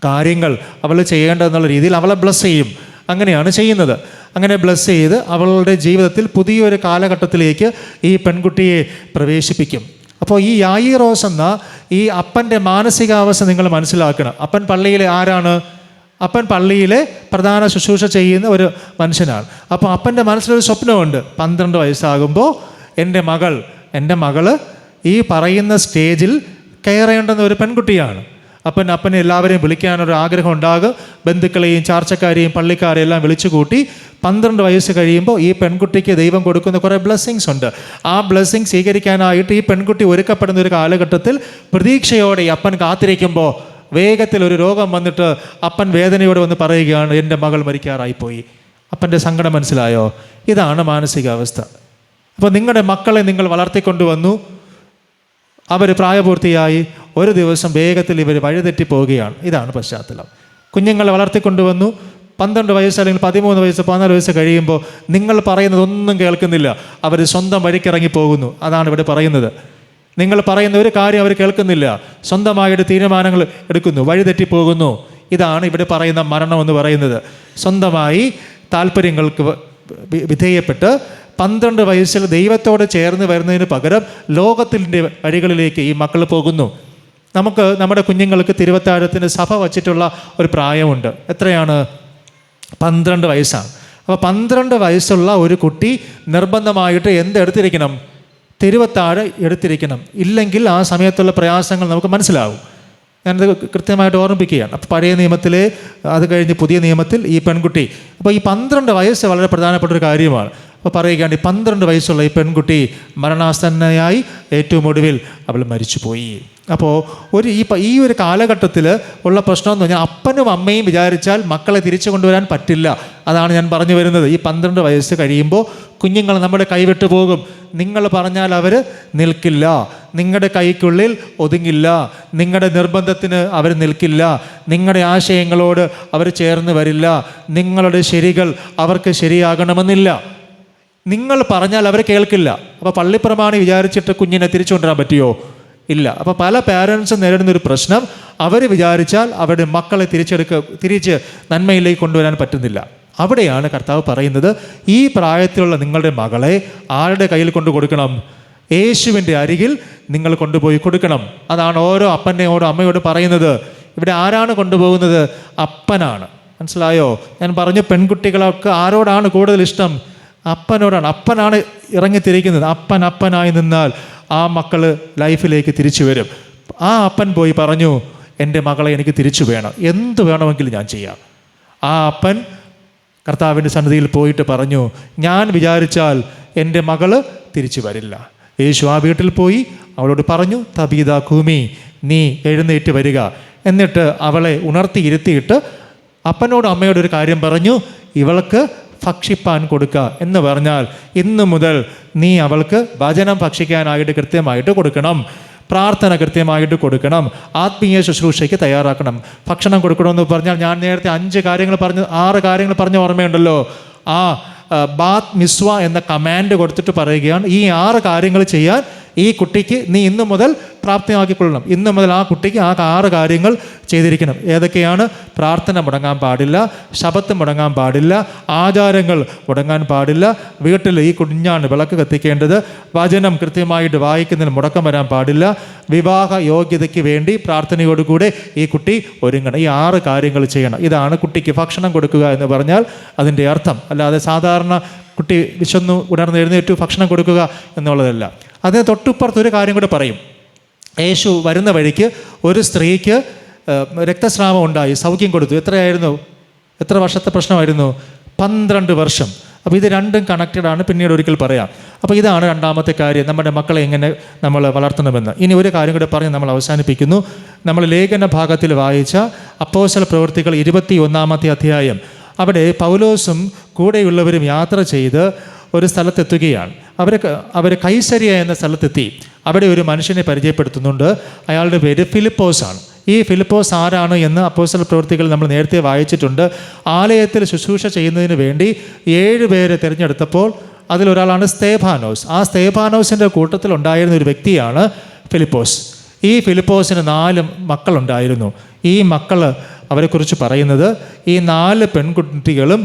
കാര്യങ്ങൾ അവൾ ചെയ്യേണ്ടതെന്നുള്ള രീതിയിൽ അവളെ ബ്ലസ് ചെയ്യും. അങ്ങനെയാണ് ചെയ്യുന്നത്. അങ്ങനെ ബ്ലസ് ചെയ്ത് അവളുടെ ജീവിതത്തിൽ പുതിയൊരു കാലഘട്ടത്തിലേക്ക് ഈ പെൺകുട്ടിയെ പ്രവേശിപ്പിക്കും. അപ്പോൾ ഈ യായിറോസ് എന്ന ഈ അപ്പൻ്റെ മാനസികാവസ്ഥ നിങ്ങൾ മനസ്സിലാക്കണം. അപ്പൻ പള്ളിയിലെ ആരാണ്? അപ്പൻ പള്ളിയിലെ പ്രധാന ശുശ്രൂഷ ചെയ്യുന്ന ഒരു മനുഷ്യനാണ്. അപ്പോൾ അപ്പൻ്റെ മനസ്സിലൊരു സ്വപ്നമുണ്ട്. 12 വയസ്സാകുമ്പോൾ എൻ്റെ മകള് ഈ പറയുന്ന സ്റ്റേജിൽ കയറേണ്ടുന്ന ഒരു പെൺകുട്ടിയാണ്. അപ്പന് എല്ലാവരെയും വിളിക്കാനൊരു ആഗ്രഹം ഉണ്ടാകും. ബന്ധുക്കളെയും ചാർച്ചക്കാരെയും പള്ളിക്കാരെയും എല്ലാം വിളിച്ചു കൂട്ടി 12 വയസ്സ് കഴിയുമ്പോൾ ഈ പെൺകുട്ടിക്ക് ദൈവം കൊടുക്കുന്ന കുറേ ബ്ലെസ്സിങ്സ് ഉണ്ട്. ആ ബ്ലെസ്സിങ് സ്വീകരിക്കാനായിട്ട് ഈ പെൺകുട്ടി ഒരുക്കപ്പെടുന്ന ഒരു കാലഘട്ടത്തിൽ പ്രതീക്ഷയോടെ ഈ അപ്പൻ കാത്തിരിക്കുമ്പോൾ വേഗത്തിൽ ഒരു രോഗം വന്നിട്ട് അപ്പൻ വേദനയോടെ വന്ന് പറയുകയാണ്, എൻ്റെ മകൾ മരിക്കാറായിപ്പോയി. അപ്പൻ്റെ സങ്കടം മനസ്സിലായോ? ഇതാണ് മാനസികാവസ്ഥ. അപ്പോൾ നിങ്ങളുടെ മക്കളെ നിങ്ങൾ വളർത്തിക്കൊണ്ടുവന്നു, അവർ പ്രായപൂർത്തിയായി, ഒരു ദിവസം വേഗത്തിൽ ഇവർ വഴിതെറ്റി പോവുകയാണ്. ഇതാണ് പശ്ചാത്തലം. കുഞ്ഞുങ്ങളെ വളർത്തിക്കൊണ്ടുവന്നു, 12 വയസ്സ് അല്ലെങ്കിൽ 13 വയസ്സ് 14 വയസ്സ് കഴിയുമ്പോൾ നിങ്ങൾ പറയുന്നതൊന്നും കേൾക്കുന്നില്ല, അവർ സ്വന്തം വഴിക്കിറങ്ങി പോകുന്നു. അതാണ് ഇവിടെ പറയുന്നത്. നിങ്ങൾ പറയുന്ന ഒരു കാര്യം അവർ കേൾക്കുന്നില്ല, സ്വന്തമായിട്ട് തീരുമാനങ്ങൾ എടുക്കുന്നു, വഴിതെറ്റിപ്പോകുന്നു. ഇതാണ് ഇവിടെ പറയുന്ന മരണം എന്ന് പറയുന്നത്. സ്വന്തമായി താല്പര്യങ്ങൾക്ക് വിധേയപ്പെട്ട് 12 വയസ്സിൽ ദൈവത്തോട് ചേർന്ന് വരുന്നതിന് പകരം ലോകത്തിൻ്റെ വഴികളിലേക്ക് ഈ മക്കൾ പോകുന്നു. നമുക്ക് നമ്മുടെ കുഞ്ഞുങ്ങൾക്ക് തിരുവത്താഴത്തിന് സഭ വച്ചിട്ടുള്ള ഒരു പ്രായമുണ്ട്. എത്രയാണ്? 12 വയസ്സാണ്. അപ്പോൾ 12 വയസ്സുള്ള ഒരു കുട്ടി നിർബന്ധമായിട്ട് എന്തെടുത്തിരിക്കണം? തിരുവത്താഴ് എടുത്തിരിക്കണം. ഇല്ലെങ്കിൽ ആ സമയത്തുള്ള പ്രയാസങ്ങൾ നമുക്ക് മനസ്സിലാവും. ഞാനത് കൃത്യമായിട്ട് ഓർമ്മിപ്പിക്കുകയാണ്. അപ്പോൾ പഴയ നിയമത്തിൽ, അത് കഴിഞ്ഞ് പുതിയ നിയമത്തിൽ ഈ പെൺകുട്ടി, അപ്പോൾ ഈ 12 വയസ്സ് വളരെ പ്രധാനപ്പെട്ട ഒരു കാര്യമാണ്. അപ്പോൾ പറയുകയാണ്, ഈ 12 വയസ്സുള്ള ഈ പെൺകുട്ടി മരണാസന്നയായി ഏറ്റവും ഒടുവിൽ അവൾ മരിച്ചുപോയി. അപ്പോൾ ഈ ഒരു കാലഘട്ടത്തിൽ ഉള്ള പ്രശ്നം എന്ന് പറഞ്ഞാൽ അപ്പനും അമ്മയും വിചാരിച്ചാൽ മക്കളെ തിരിച്ചു കൊണ്ടുവരാൻ പറ്റില്ല. അതാണ് ഞാൻ പറഞ്ഞു വരുന്നത്. ഈ 12 വയസ്സ് കഴിയുമ്പോൾ കുഞ്ഞുങ്ങൾ നമ്മുടെ കൈവിട്ടു പോകും. നിങ്ങൾ പറഞ്ഞാൽ അവർ നിൽക്കില്ല, നിങ്ങളുടെ കൈക്കുള്ളിൽ ഒതുങ്ങില്ല, നിങ്ങളുടെ നിർബന്ധത്തിന് അവർ നിൽക്കില്ല, നിങ്ങളുടെ ആശയങ്ങളോട് അവർ ചേർന്ന് വരില്ല, നിങ്ങളുടെ ശരികൾ അവർക്ക് ശരിയാകണമെന്നില്ല. നിങ്ങൾ പറഞ്ഞാൽ അവർ കേൾക്കില്ല. അപ്പോൾ പള്ളിപ്രമാണി വിചാരിച്ചിട്ട് കുഞ്ഞിനെ തിരിച്ചു കൊണ്ടുവരാൻ പറ്റുമോ? ഇല്ല. അപ്പോൾ പല പാരൻസും നേരിടുന്നൊരു പ്രശ്നം, അവർ വിചാരിച്ചാൽ അവരുടെ മക്കളെ തിരിച്ച് നന്മയിലേക്ക് കൊണ്ടുവരാൻ പറ്റുന്നില്ല. അവിടെയാണ് കർത്താവ് പറയുന്നത്, ഈ പ്രായത്തിലുള്ള നിങ്ങളുടെ മകളെ ആരുടെ കയ്യിൽ കൊണ്ടു കൊടുക്കണം? യേശുവിൻ്റെ അരികിൽ നിങ്ങൾ കൊണ്ടുപോയി കൊടുക്കണം. അതാണ് ഓരോ അപ്പനെയോടും അമ്മയോടും പറയുന്നത്. ഇവിടെ ആരാണ് കൊണ്ടുപോകുന്നത്? അപ്പനാണ്. മനസ്സിലായോ? ഞാൻ പറഞ്ഞു, പെൺകുട്ടികളൊക്കെ ആരോടാണ് കൂടുതൽ ഇഷ്ടം? അപ്പനോടാണ്. അപ്പനാണ് ഇറങ്ങിത്തിരിക്കുന്നത്. അപ്പനായി നിന്നാൽ ആ മക്കൾ ലൈഫിലേക്ക് തിരിച്ചു വരും. ആ അപ്പൻ പോയി പറഞ്ഞു, എൻ്റെ മകളെ എനിക്ക് തിരിച്ചു വേണം, എന്ത് വേണമെങ്കിലും ഞാൻ ചെയ്യാം. ആ അപ്പൻ കർത്താവിൻ്റെ സന്നിധിയിൽ പോയിട്ട് പറഞ്ഞു, ഞാൻ വിചാരിച്ചാൽ എൻ്റെ മകള് തിരിച്ചു വരില്ല. യേശു ആ വീട്ടിൽ പോയി അവളോട് പറഞ്ഞു, തബീത കൂമി, നീ എഴുന്നേറ്റ് വരിക. എന്നിട്ട് അവളെ ഉണർത്തിയിരുത്തിയിട്ട് അപ്പനോടും അമ്മയോടും ഒരു കാര്യം പറഞ്ഞു, ഇവൾക്ക് ഭക്ഷിപ്പാൻ കൊടുക്കുക. എന്ന് പറഞ്ഞാൽ ഇന്നു മുതൽ നീ അവൾക്ക് വചനം ഭക്ഷിക്കാനായിട്ട് കൃത്യമായിട്ട് കൊടുക്കണം, പ്രാർത്ഥന കൃത്യമായിട്ട് കൊടുക്കണം, ആത്മീയ ശുശ്രൂഷയ്ക്ക് തയ്യാറാക്കണം. ഭക്ഷണം കൊടുക്കണമെന്ന് പറഞ്ഞാൽ ഞാൻ നേരത്തെ 6 കാര്യങ്ങൾ പറഞ്ഞ ഓർമ്മയുണ്ടല്ലോ. ആ ബാത് മിസ്വ എന്ന കമാൻഡ് കൊടുത്തിട്ട് പറയുകയാണ്, ഈ 6 കാര്യങ്ങൾ ചെയ്യാൻ ഈ കുട്ടിക്ക് നീ ഇന്നു മുതൽ പ്രാപ്തമാക്കിക്കൊള്ളണം. ഇന്നു മുതൽ ആ കുട്ടിക്ക് ആ 6 കാര്യങ്ങൾ ചെയ്തിരിക്കണം. ഏതൊക്കെയാണ്? പ്രാർത്ഥന മുടങ്ങാൻ പാടില്ല, ശബത്ത് മുടങ്ങാൻ പാടില്ല, ആചാരങ്ങൾ മുടങ്ങാൻ പാടില്ല, വീട്ടിൽ ഈ കുഞ്ഞാണ് വിളക്ക് കത്തിക്കേണ്ടത്, വചനം കൃത്യമായിട്ട് വായിക്കുന്നതിന് മുടക്കം വരാൻ പാടില്ല, വിവാഹ യോഗ്യതയ്ക്ക് വേണ്ടി പ്രാർത്ഥനയോടുകൂടെ ഈ കുട്ടി ഒരുങ്ങണം. ഈ 6 കാര്യങ്ങൾ ചെയ്യണം. ഇതാണ് കുട്ടിക്ക് ഭക്ഷണം കൊടുക്കുക എന്ന് പറഞ്ഞാൽ അതിൻ്റെ അർത്ഥം. അല്ലാതെ സാധാരണ കുട്ടി വിശന്നു ഉണർന്ന് എഴുന്നേറ്റു ഭക്ഷണം കൊടുക്കുക എന്നുള്ളതല്ല. അതിന് തൊട്ടുപ്പുറത്തൊരു കാര്യം കൂടെ പറയും. യേശു വരുന്ന വഴിക്ക് ഒരു സ്ത്രീക്ക് രക്തസ്രാവം ഉണ്ടായി, സൗഖ്യം കൊടുത്തു. എത്ര വർഷത്തെ പ്രശ്നമായിരുന്നു? 12 വർഷം. അപ്പോൾ ഇത് രണ്ടും കണക്റ്റഡാണ്, പിന്നീട് ഒരിക്കൽ പറയാം. അപ്പോൾ ഇതാണ് രണ്ടാമത്തെ കാര്യം, നമ്മുടെ മക്കളെ എങ്ങനെ നമ്മൾ വളർത്തണമെന്ന്. ഇനി ഒരു കാര്യം കൂടെ പറഞ്ഞ് നമ്മൾ അവസാനിപ്പിക്കുന്നു. നമ്മൾ ലേഖന ഭാഗത്തിൽ വായിച്ച അപ്പോസ്തല പ്രവൃത്തികൾ 21-ാമത്തെ അധ്യായം, അവിടെ പൗലോസും കൂടെയുള്ളവരും യാത്ര ചെയ്ത് ഒരു സ്ഥലത്തെത്തുകയാണ്. അവർ കൈസരിയ എന്ന സ്ഥലത്തെത്തി. അവിടെ ഒരു മനുഷ്യനെ പരിചയപ്പെടുത്തുന്നുണ്ട്. അയാളുടെ പേര് ഫിലിപ്പോസാണ്. ഈ ഫിലിപ്പോസ് ആരാണ് എന്ന് അപ്പോസ്തല പ്രവൃത്തികൾ നമ്മൾ നേരത്തെ വായിച്ചിട്ടുണ്ട്. ആലയത്തിൽ ശുശ്രൂഷ ചെയ്യുന്നതിന് വേണ്ടി 7 പേരെ തിരഞ്ഞെടുത്തപ്പോൾ അതിലൊരാളാണ് സ്തേഫാനോസ്. ആ സ്തേഫാനോസിൻ്റെ കൂട്ടത്തിലുണ്ടായിരുന്ന ഒരു വ്യക്തിയാണ് ഫിലിപ്പോസ്. ഈ ഫിലിപ്പോസിന് 4 മക്കളുണ്ടായിരുന്നു. ഈ മക്കൾ അവരെക്കുറിച്ച് പറയുന്നത്, ഈ 4 പെൺകുട്ടികളും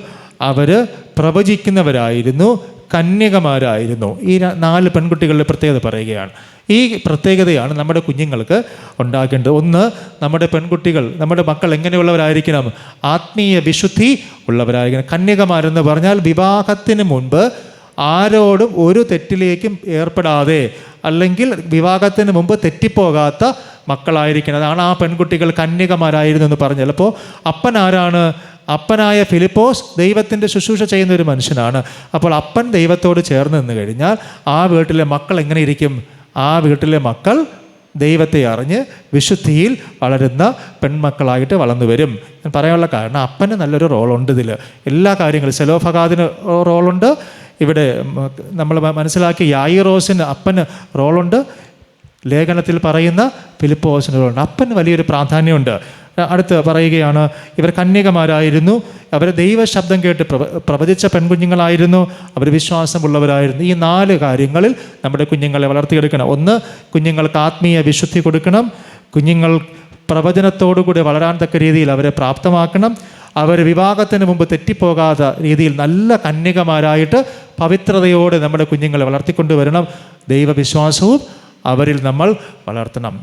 അവർ പ്രവചിക്കുന്നവരായിരുന്നു, കന്യകമാരായിരുന്നു. ഈ 4 പെൺകുട്ടികളുടെ പ്രത്യേകത പറയുകയാണ്. ഈ പ്രത്യേകതയാണ് നമ്മുടെ കുഞ്ഞുങ്ങൾക്ക് ഉണ്ടാക്കേണ്ടത്. ഒന്ന്, നമ്മുടെ പെൺകുട്ടികൾ, നമ്മുടെ മക്കൾ എങ്ങനെയുള്ളവരായിരിക്കണം? ആത്മീയ വിശുദ്ധി ഉള്ളവരായിരിക്കണം. കന്യകമാരെന്ന് പറഞ്ഞാൽ വിവാഹത്തിന് മുൻപ് ആരോടും ഒരു തെറ്റിലേക്കും ഏർപ്പെടാതെ, അല്ലെങ്കിൽ വിവാഹത്തിന് മുമ്പ് തെറ്റിപ്പോകാത്ത മക്കളായിരിക്കണം. അതാണ് ആ പെൺകുട്ടികൾ കന്യകമാരായിരുന്നു എന്ന് പറഞ്ഞാൽ. അപ്പോൾ അപ്പൻ ആരാണ്? അപ്പനായ ഫിലിപ്പോസ് ദൈവത്തിൻ്റെ ശുശ്രൂഷ ചെയ്യുന്ന ഒരു മനുഷ്യനാണ്. അപ്പോൾ അപ്പൻ ദൈവത്തോട് ചേർന്ന് നിന്ന് കഴിഞ്ഞാൽ ആ വീട്ടിലെ മക്കൾ എങ്ങനെ ഇരിക്കും? ആ വീട്ടിലെ മക്കൾ ദൈവത്തെ അറിഞ്ഞ് വിശുദ്ധിയിൽ വളരുന്ന പെൺമക്കളായിട്ട് വളർന്നു വരും. ഞാൻ പറയാനുള്ള കാരണം, അപ്പന് നല്ലൊരു റോളുണ്ട് ഇതിൽ. എല്ലാ കാര്യങ്ങളും സെലോഫഗാദിന് റോളുണ്ട്. ഇവിടെ നമ്മൾ മനസ്സിലാക്കിയ യായിറോസിന് അപ്പന് റോളുണ്ട്. ലേഖനത്തിൽ പറയുന്ന ഫിലിപ്പോസിന് റോളുണ്ട്. അപ്പന് വലിയൊരു പ്രാധാന്യമുണ്ട്. അടുത്ത് പറയുകയാണ്, ഇവർ കന്യകമാരായിരുന്നു, അവർ ദൈവശബ്ദം കേട്ട് പ്രവചിച്ച പെൺകുഞ്ഞുങ്ങളായിരുന്നു, അവർ വിശ്വാസമുള്ളവരായിരുന്നു. ഈ 4 കാര്യങ്ങളിൽ നമ്മുടെ കുഞ്ഞുങ്ങളെ വളർത്തിയെടുക്കണം. ഒന്ന്, കുഞ്ഞുങ്ങൾക്ക് ആത്മീയ വിശുദ്ധി കൊടുക്കണം. കുഞ്ഞുങ്ങൾ പ്രവചനത്തോടുകൂടി വളരാൻ തക്ക രീതിയിൽ അവരെ പ്രാപ്തമാക്കണം. അവർ വിവാഹത്തിന് മുമ്പ് തെറ്റിപ്പോകാത്ത രീതിയിൽ നല്ല കന്യകമാരായിട്ട് പവിത്രതയോടെ നമ്മുടെ കുഞ്ഞുങ്ങളെ വളർത്തിക്കൊണ്ടുവരണം. ദൈവവിശ്വാസവും അവരിൽ നമ്മൾ വളർത്തണം.